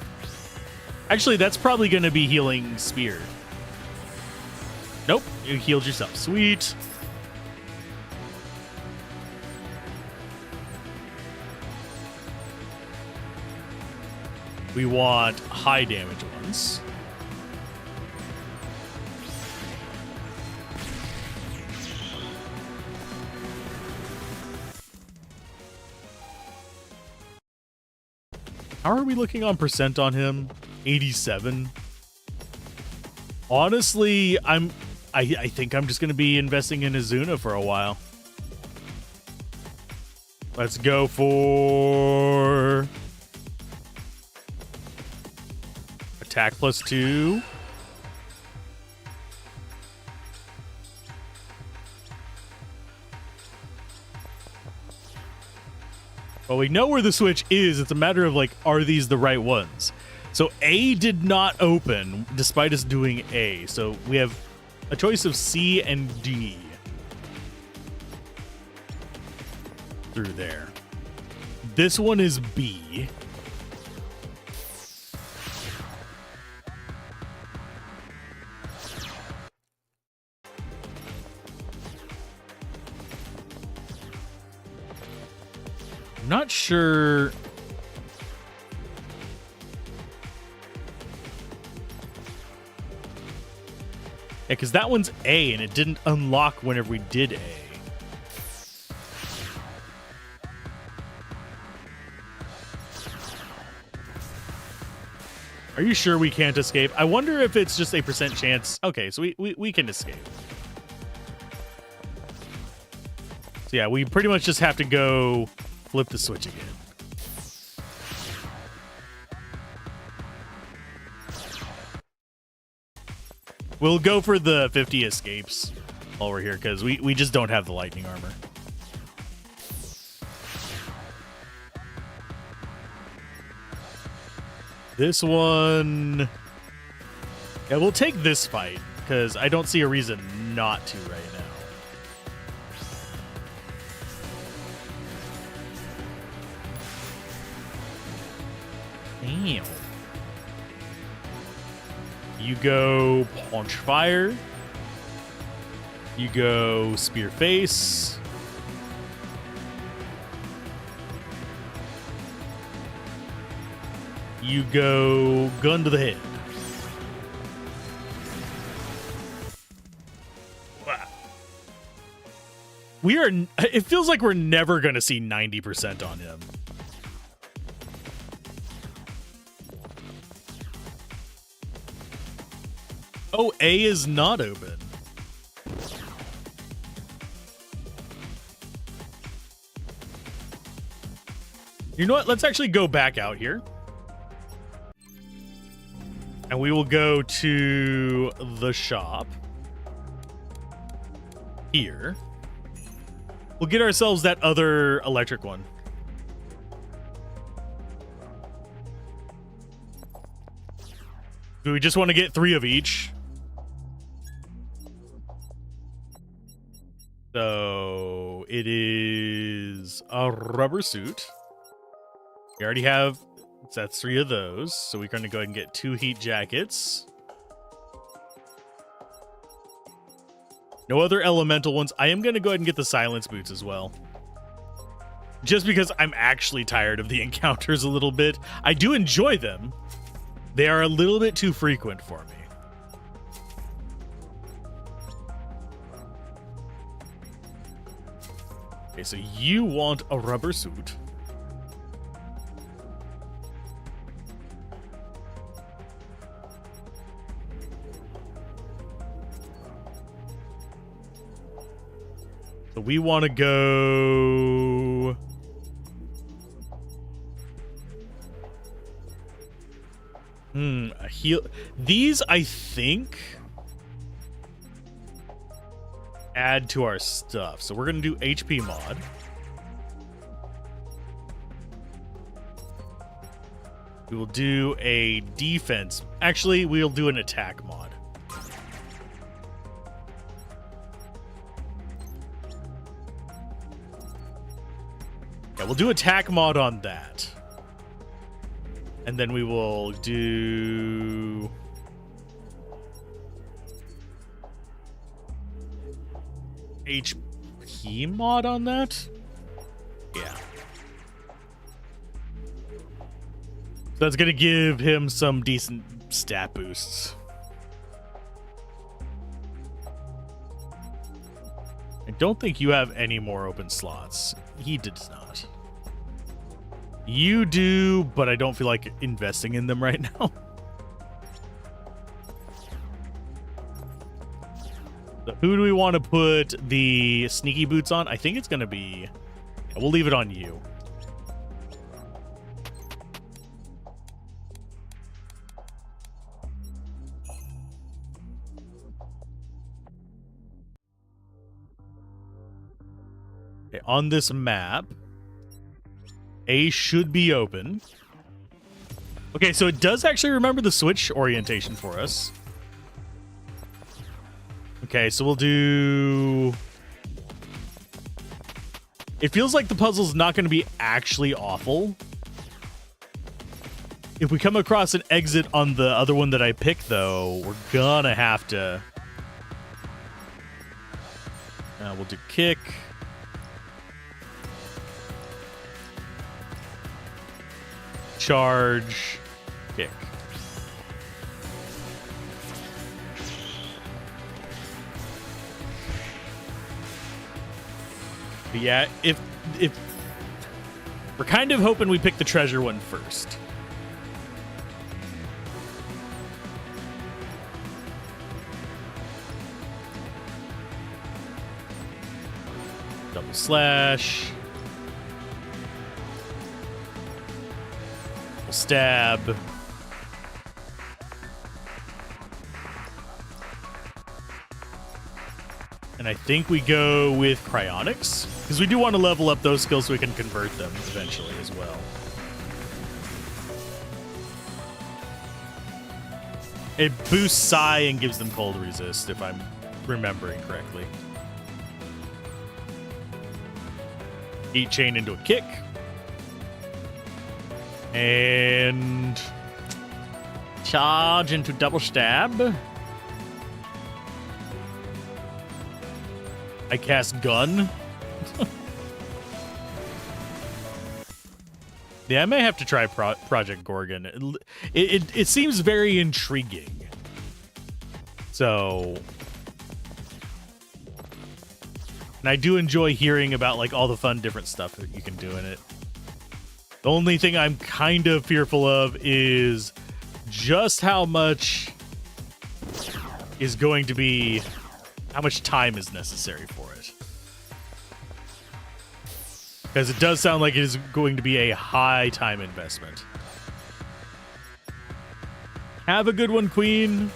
Actually, that's probably going to be healing spear. Nope, you healed yourself. Sweet. We want high damage ones. How are we looking on percent on him? 87. Honestly, I think I'm just going to be investing in Azuna for a while. Let's go for attack +2. Well, we know where the switch is. It's a matter of, like, are these the right ones? So A did not open, despite us doing A. So we have a choice of C and D. Through there. This one is B. I'm not sure. Yeah, because that one's A, and it didn't unlock whenever we did A. Are you sure we can't escape? I wonder if it's just a % chance. Okay, so we can escape. So yeah, we pretty much just have to go flip the switch again. We'll go for the 50 escapes while we're here, because we just don't have the lightning armor. This one... Yeah, we'll take this fight, because I don't see a reason not to right now. Damn. You go Punch Fire. You go Spear Face. You go Gun to the Head. Wow. We are... It feels like we're never going to see 90% on him. Oh, A is not open. You know what? Let's actually go back out here. And we will go to the shop. Here. We'll get ourselves that other electric one. Do we just want to get 3 of each? So it is a rubber suit. We already have, that's 3 of those. So we're going to go ahead and get 2 heat jackets. No other elemental ones. I am going to go ahead and get the silence boots as well. Just because I'm actually tired of the encounters a little bit. I do enjoy them. They are a little bit too frequent for me. Okay, so you want a rubber suit. So we want to go... a heal. These, I think, add to our stuff. So we're going to do HP mod. We will do a defense. Actually, we'll do an attack mod. Yeah, we'll do attack mod on that. And then we will do... HP mod on that? Yeah. So that's going to give him some decent stat boosts. I don't think you have any more open slots. He does not. You do, but I don't feel like investing in them right now. So who do we want to put the sneaky boots on? I think it's going to be... Yeah, we'll leave it on you. Okay, on this map... A should be open. Okay, so it does actually remember the switch orientation for us. Okay, so we'll do... It feels like the puzzle's not going to be actually awful. If we come across an exit on the other one that I picked, though, we're gonna have to... We'll do kick. charge, kick. But yeah, if we're kind of hoping we pick the treasure one first. Double slash. Double stab. And I think we go with cryonics, because we do want to level up those skills so we can convert them eventually as well. It boosts Psi and gives them cold resist, if I'm remembering correctly. Eat chain into a kick. And charge into double stab. I cast gun. Yeah, I may have to try Project Gorgon. It seems very intriguing. So, and I do enjoy hearing about like all the fun different stuff that you can do in it. The only thing I'm kind of fearful of is just how much is going to be, how much time is necessary for it. Because it does sound like it is going to be a high time investment. Have a good one, Queen.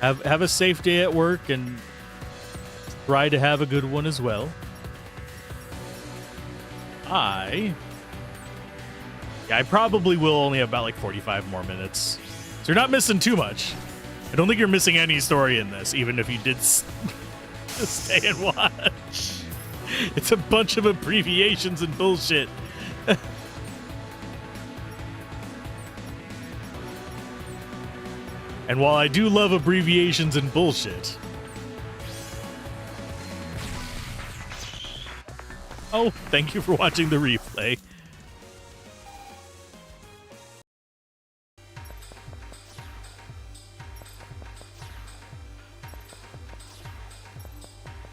Have a safe day at work and try to have a good one as well. I probably will only have about like 45 more minutes. So you're not missing too much. I don't think you're missing any story in this, even if you did stay and watch. It's a bunch of abbreviations and bullshit. And while I do love abbreviations and bullshit... Oh, thank you for watching the replay.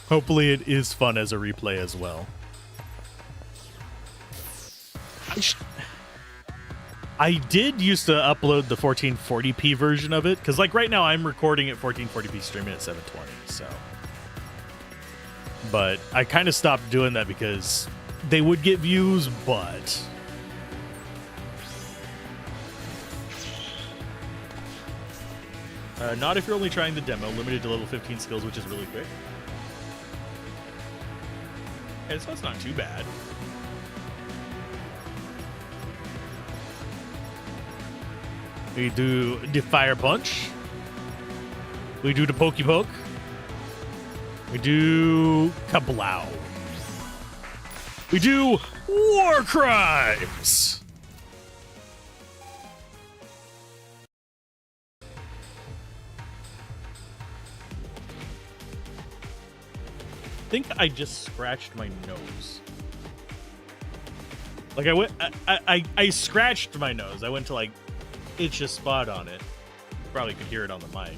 Hopefully it is fun as a replay as well. I did used to upload the 1440p version of it, because like right now I'm recording at 1440p, streaming at 720, so. But I kind of stopped doing that because they would get views, but... not if you're only trying the demo, limited to level 15 skills, which is really quick. Okay, so that's not too bad. We do the fire punch. We do the pokey poke. We do kablow. We do war crimes. I think I just scratched my nose. Like I scratched my nose. I went to like itch a spot on it. Probably could hear it on the mic.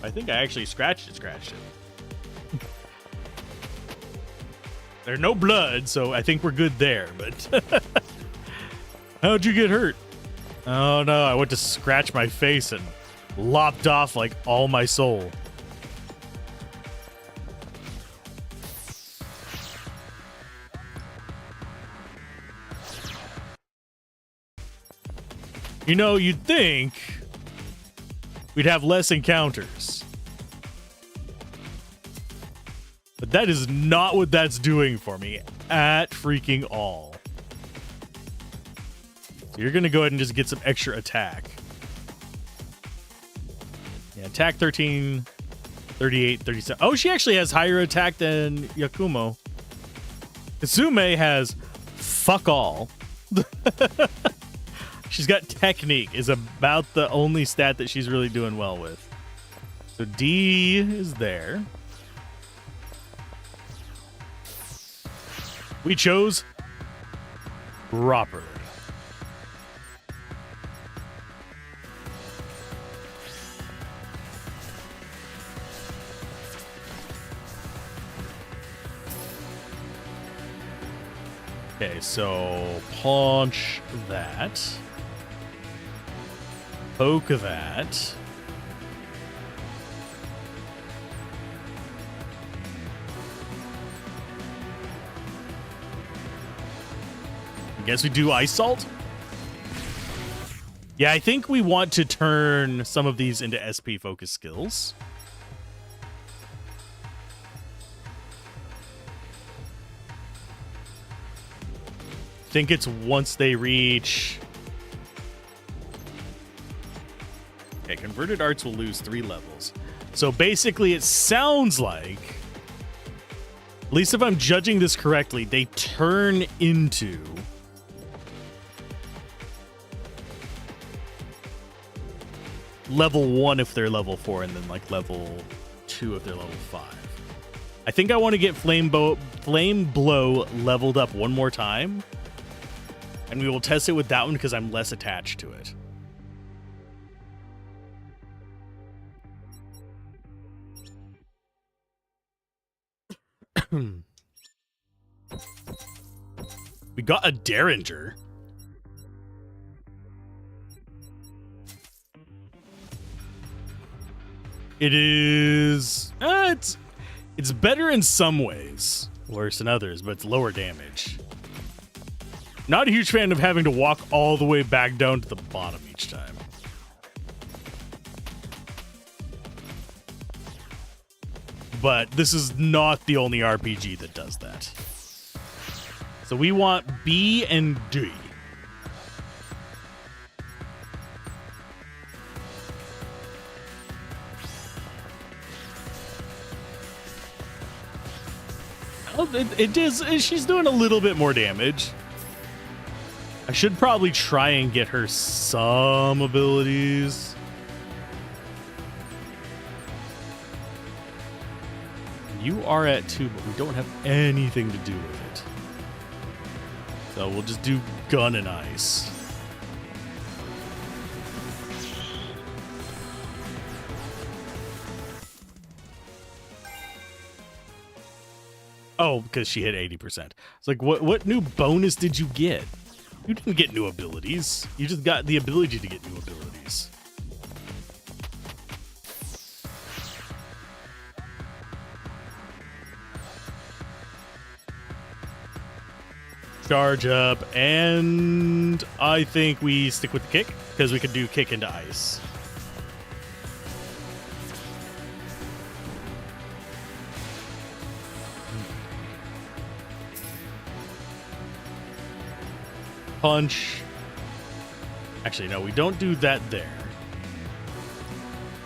I think I actually scratched it. There's no blood, so I think we're good there, but how'd you get hurt? Oh no, I went to scratch my face and lopped off like all my soul. You know, you'd think we'd have less encounters. But that is not what that's doing for me at freaking all. So you're going to go ahead and just get some extra attack. Yeah, attack 13, 38, 37. Oh, she actually has higher attack than Yakumo. Kasume has fuck all. She's got technique, is about the only stat that she's really doing well with. So D is there. We chose properly. Okay, so punch that. Poke that. I guess we do Ice Salt. Yeah, I think we want to turn some of these into SP focus skills. I think it's once they reach... Okay, converted arts will lose 3 levels. So basically it sounds like, at least if I'm judging this correctly, they turn into level 1 if they're level 4, and then like level 2 if they're level 5. I think I want to get Flame Blow leveled up one more time, and we will test it with that one because I'm less attached to it. We got a Derringer. It is... it's better in some ways, worse in others, but it's lower damage. Not a huge fan of having to walk all the way back down to the bottom each time. But this is not the only RPG that does that. So we want B and D. Oh, it is. She's doing a little bit more damage. I should probably try and get her some abilities. You are at 2, but we don't have anything to do with it. So we'll just do Gun and Ice. Oh, because she hit 80%. It's like, what new bonus did you get? You didn't get new abilities. You just got the ability to get new abilities. Charge up, and I think we stick with the kick, because we could do kick into ice. Punch. Actually, no, we don't do that there.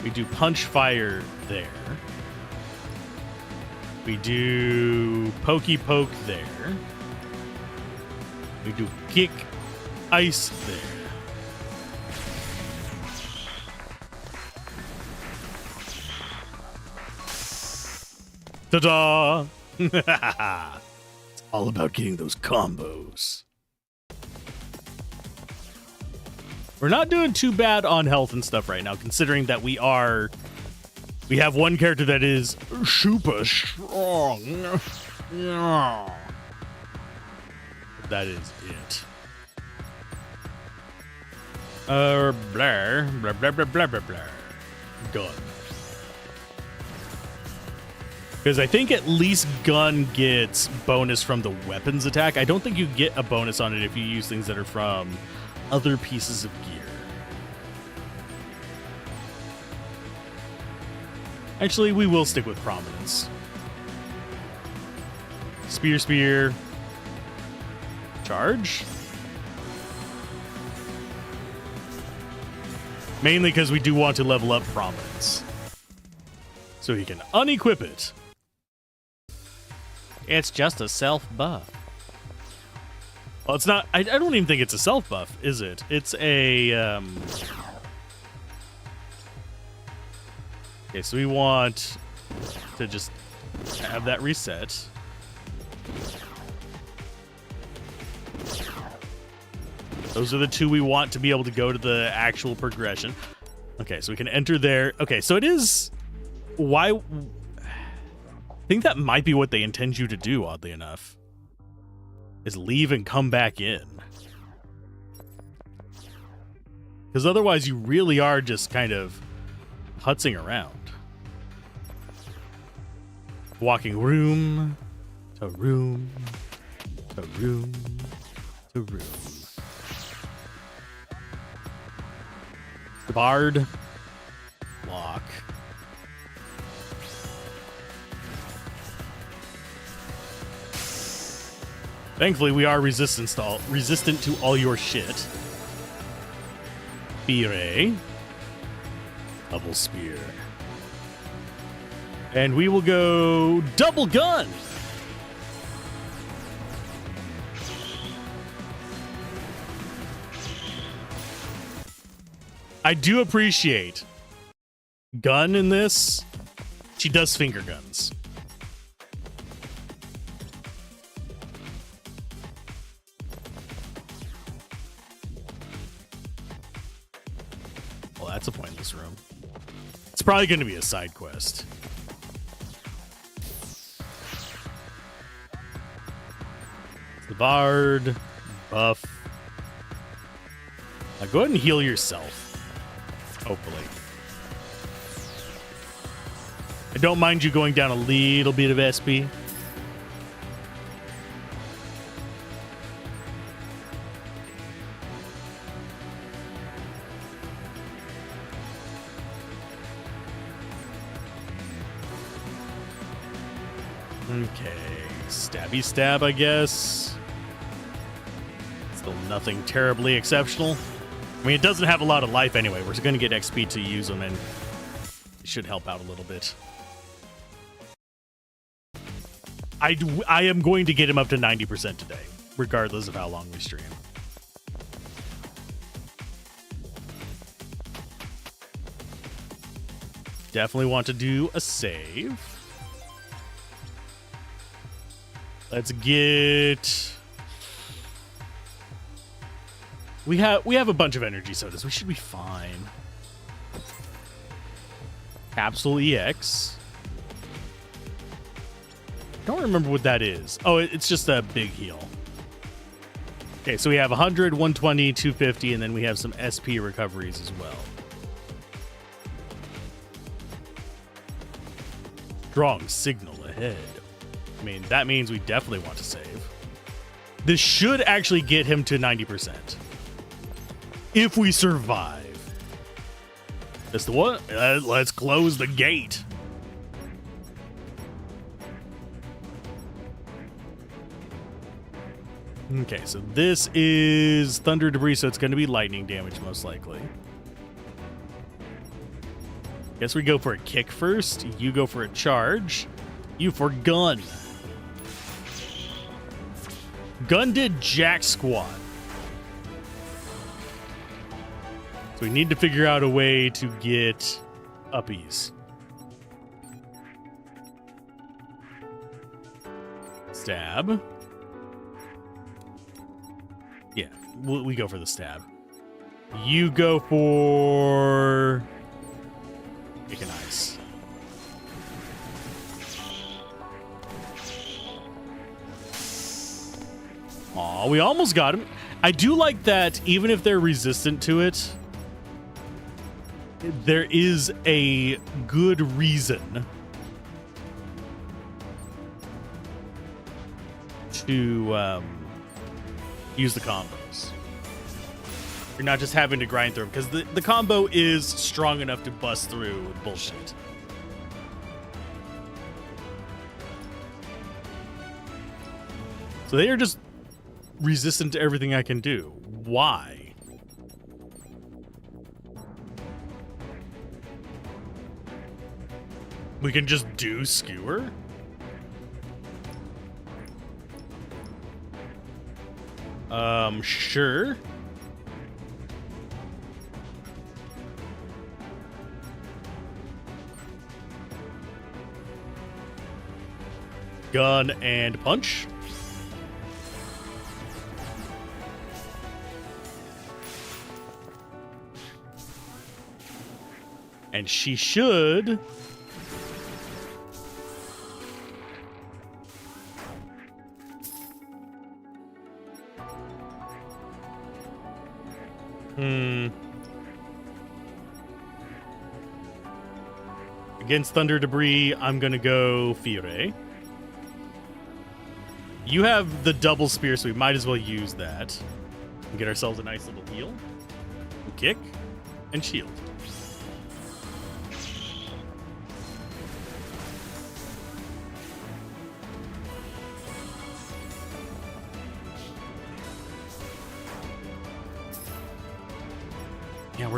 We do punch fire there. We do pokey poke there. We do kick ice there. Ta-da! It's all about getting those combos. We're not doing too bad on health and stuff right now, considering that we have one character that is super strong. Yeah. That is it. Blah, blah, blah, blah, blah, blah, blah. Gun. Because I think at least gun gets bonus from the weapons attack. I don't think you get a bonus on it if you use things that are from other pieces of gear. Actually, we will stick with prominence. Spear. Charge. Mainly because we do want to level up prominence. So he can unequip it. It's just a self buff. Well, it's not. I don't even think it's a self buff, is it? It's a. Okay, so we want to just have that reset. Those are the two we want to be able to go to the actual progression. Okay, so we can enter there. Okay, so it is. Why? I think that might be what they intend you to do, oddly enough. is leave and come back in. Because otherwise you really are just kind of putzing around. Walking room to room to room to room. The bard. Lock. Thankfully, we are resistant to all your shit. Spear. Double spear. And we will go double gun. I do appreciate Gun in this. She does finger guns. Well, that's a pointless room. It's probably going to be a side quest. The bard, buff. Now go ahead and heal yourself. Hopefully. I don't mind you going down a little bit of SP. Okay, stabby stab, I guess. Still nothing terribly exceptional. I mean, it doesn't have a lot of life anyway. We're going to get XP to use them, and it should help out a little bit. I am going to get him up to 90% today, regardless of how long we stream. Definitely want to do a save. Let's get... We have a bunch of energy sodas. We should be fine. Capsule EX. Don't remember what that is. Oh, it's just a big heal. Okay, so we have 100, 120, 250, and then we have some SP recoveries as well. Strong signal ahead. I mean, that means we definitely want to save. This should actually get him to 90%. If we survive. That's the what? Let's close the gate. Okay, so this is thunder debris, so it's going to be lightning damage most likely. Guess we go for a kick first. You go for a charge. You for gun. Gun did jack squat. So we need to figure out a way to get uppies. Stab. Yeah, we go for the stab. You go for... Kick and ice. Aw, we almost got him. I do like that even if they're resistant to it, there is a good reason to use the combos. You're not just having to grind through them, because the combo is strong enough to bust through bullshit. So they are just resistant to everything I can do. Why? We can just do skewer? Sure. Gun and punch. And she should... Against Thunder Debris, I'm going to go Fire. You have the double spear, so we might as well use that. And get ourselves a nice little heal. Kick. And shield. Yeah,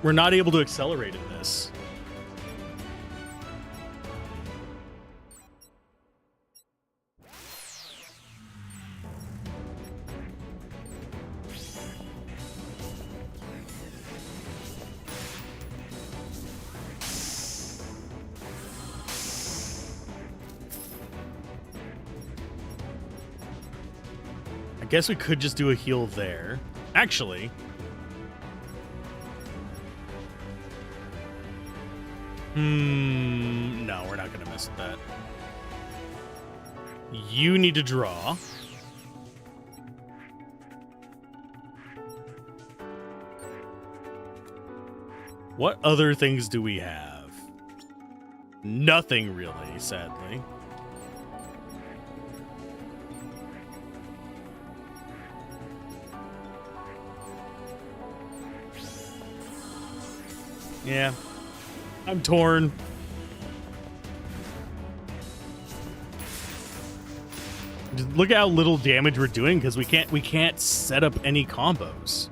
we're not able to accelerate in this. I guess we could just do a heal there. Actually, no, we're not going to mess with that. You need to draw. What other things do we have? Nothing really, sadly. Yeah. I'm torn. Just look at how little damage we're doing because we can't set up any combos.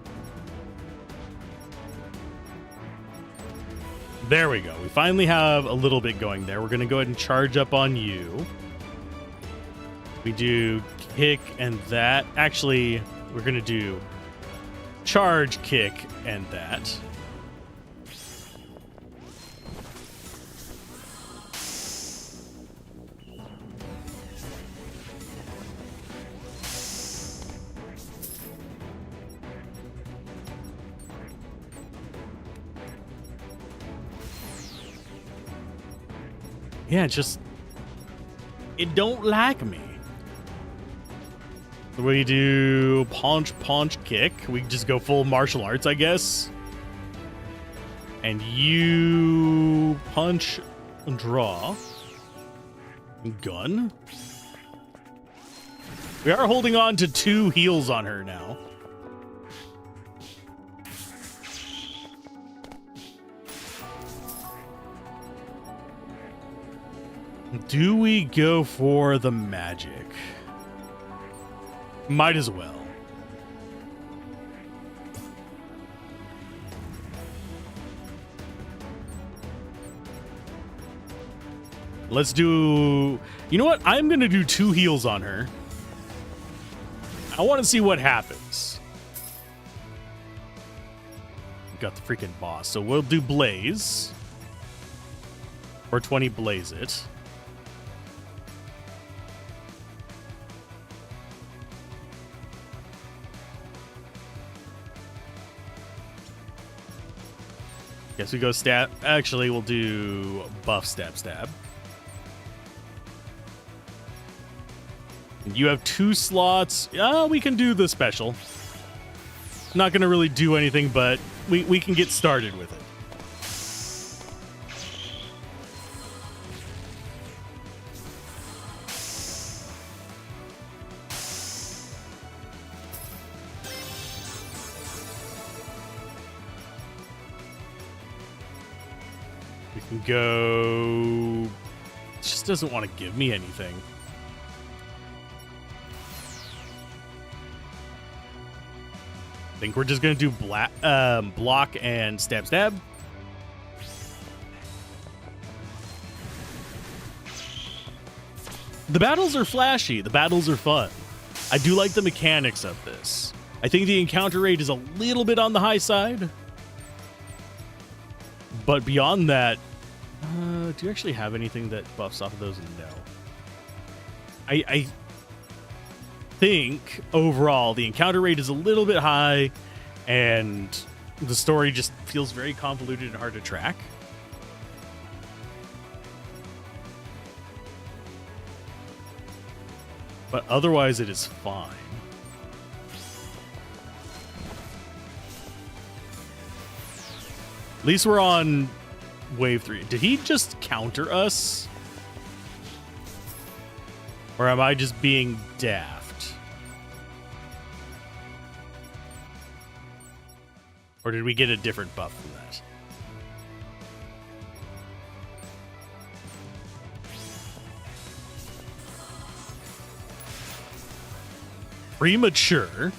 There we go. We finally have a little bit going there. We're going to go ahead and charge up on you. We do kick and that. Actually, we're going to do charge, kick, and that. Yeah, it don't like me. So we do punch, kick. We just go full martial arts, I guess. And you punch, draw, gun. We are holding on to 2 heals on her now. Do we go for the magic? Might as well. Let's do... You know what? I'm going to do 2 heals on her. I want to see what happens. Got the freaking boss. So we'll do Blaze. Or 20 Blaze it. Guess we go stab. Actually, we'll do buff stab. You have 2 slots. We can do the special. Not going to really do anything, but we can get started with it. Go. It just doesn't want to give me anything. I think we're just gonna do block and stab. The battles are flashy. The battles are fun. I do like the mechanics of this. I think the encounter rate is a little bit on the high side. But beyond that, do you actually have anything that buffs off of those? No. I think overall the encounter rate is a little bit high and the story just feels very convoluted and hard to track. But otherwise it is fine. At least we're on wave 3. Did he just counter us? Or am I just being daft? Or did we get a different buff from that? Premature?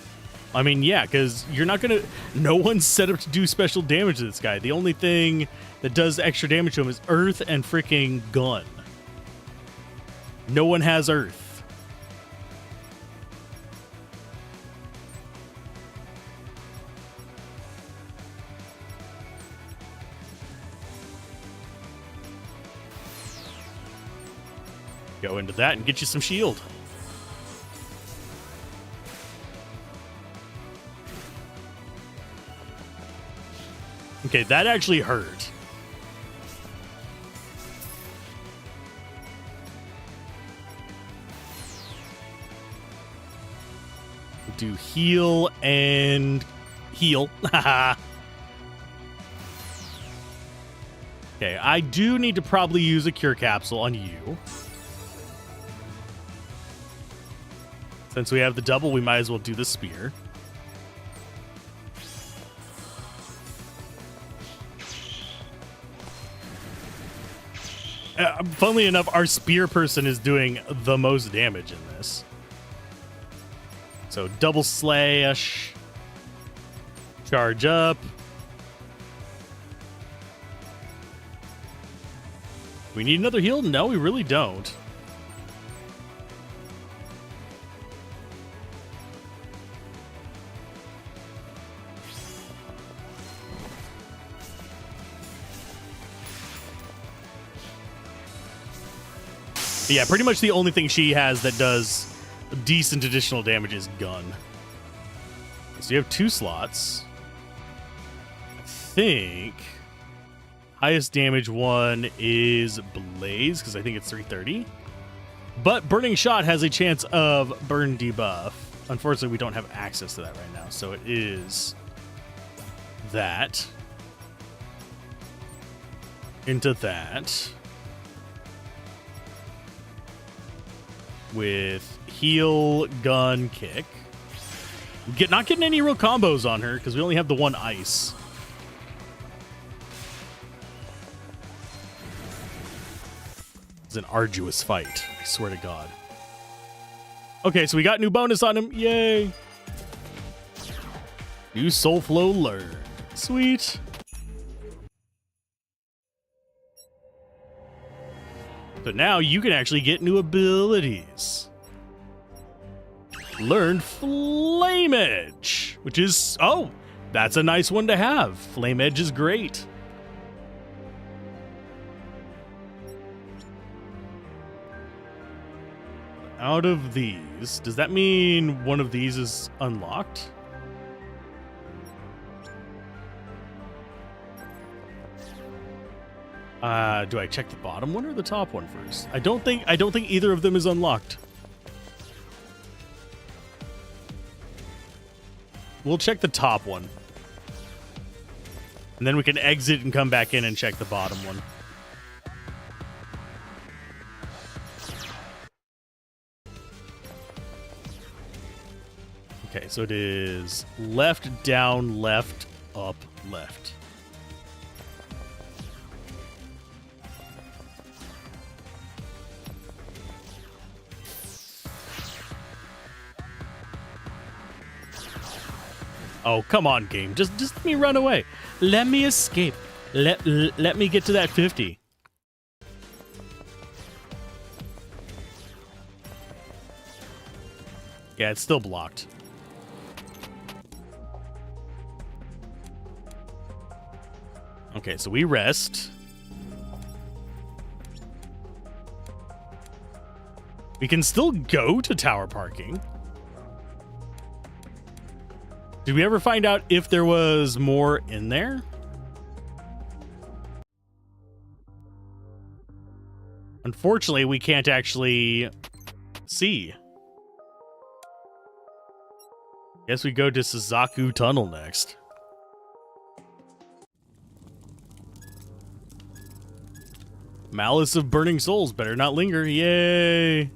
I mean, yeah, because you're not going to... No one's set up to do special damage to this guy. The only thing that does extra damage to him is Earth and freaking Gun. No one has Earth. Go into that and get you some shield. Okay, that actually hurt. Do heal and heal. Okay, I do need to probably use a cure capsule on you. Since we have the double, we might as well do the spear. Funnily enough, our spear person is doing the most damage in this. So double slash. Charge up. We need another heal? No, we really don't. But yeah, pretty much the only thing she has that does decent additional damage is Gun. So you have 2 slots. I think highest damage one is Blaze, because I think it's 330. But Burning Shot has a chance of burn debuff. Unfortunately, we don't have access to that right now, so it is that. Into that. With heal, gun, kick. Not getting any real combos on her because we only have the one ice. It's an arduous fight, I swear to God. Okay, so we got new bonus on him. Yay. New Soul Flow Lurk. Sweet. So now you can actually get new abilities. Learn Flame Edge, which is, oh, that's a nice one to have. Flame Edge is great. Out of these, does that mean one of these is unlocked? Do I check the bottom one or the top one first? I don't think either of them is unlocked. We'll check the top one. And then we can exit and come back in and check the bottom one. Okay, so it is left, down, left, up, left. Oh, come on, game. Just let me run away. Let me escape. Let me get to that 50. Yeah, it's still blocked. Okay, so we rest. We can still go to tower parking. Did we ever find out if there was more in there? Unfortunately, we can't actually see. Guess we go to Suzaku Tunnel next. Malice of burning souls better not linger. Yay!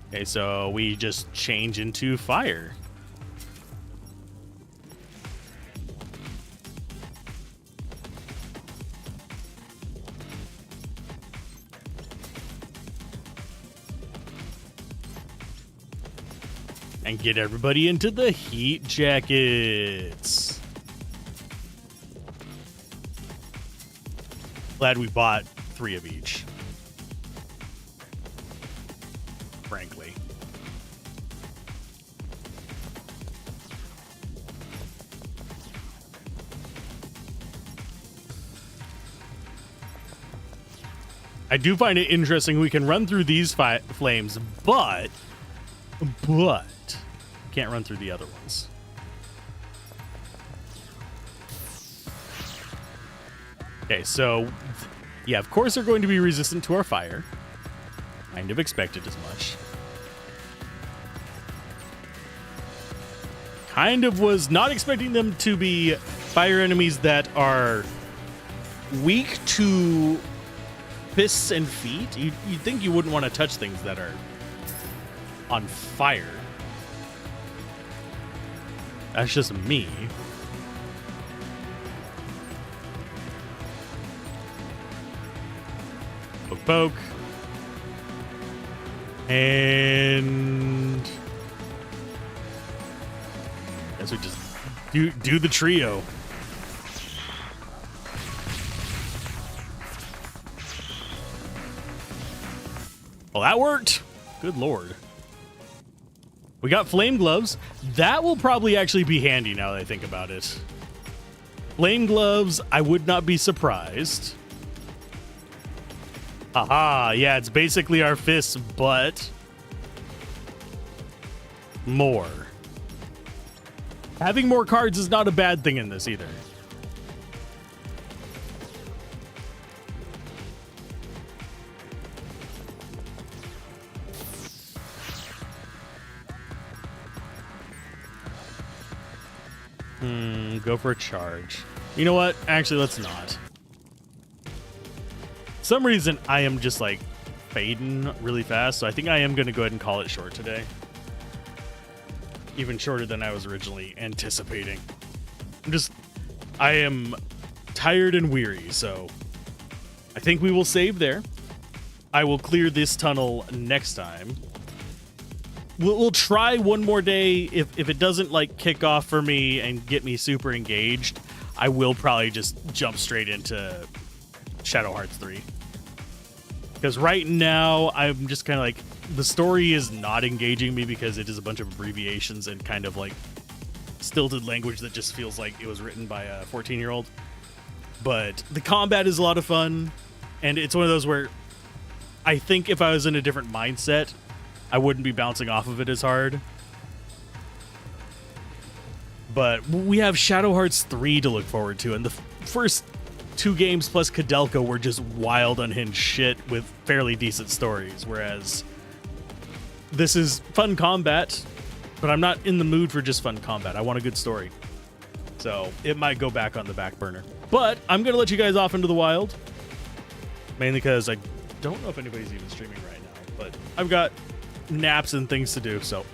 Okay, so we just change into fire. And get everybody into the heat jackets. Glad we bought 3 of each. Frankly. I do find it interesting we can run through these flames, but can't run through the other ones. Okay, so yeah, of course they're going to be resistant to our fire. Kind of expected as much. Kind of was not expecting them to be fire enemies that are weak to fists and feet. You'd think you wouldn't want to touch things that are on fire. That's just me. Poke, poke. And guess we just do the trio. Well, that worked. Good lord. We got flame gloves. That will probably actually be handy now that I think about it. Flame gloves, I would not be surprised. Haha, yeah, it's basically our fists, but more. Having more cards is not a bad thing in this either. Go for a charge. You know what? Actually, let's not. For some reason, I am just like fading really fast, so I think I am going to go ahead and call it short today. Even shorter than I was originally anticipating. I am tired and weary, so I think we will save there. I will clear this tunnel next time. We'll try one more day. If it doesn't like kick off for me and get me super engaged, I will probably just jump straight into Shadow Hearts 3. Because right now, I'm just kind of like, the story is not engaging me because it is a bunch of abbreviations and kind of like stilted language that just feels like it was written by a 14-year-old. But the combat is a lot of fun, and it's one of those where I think if I was in a different mindset, I wouldn't be bouncing off of it as hard. But we have Shadow Hearts 3 to look forward to, and the first 2 games plus Kadelka were just wild, unhinged shit with fairly decent stories, whereas this is fun combat, but I'm not in the mood for just fun combat. I want a good story. So it might go back on the back burner. But I'm going to let you guys off into the wild, mainly because I don't know if anybody's even streaming right now, but I've got naps and things to do, so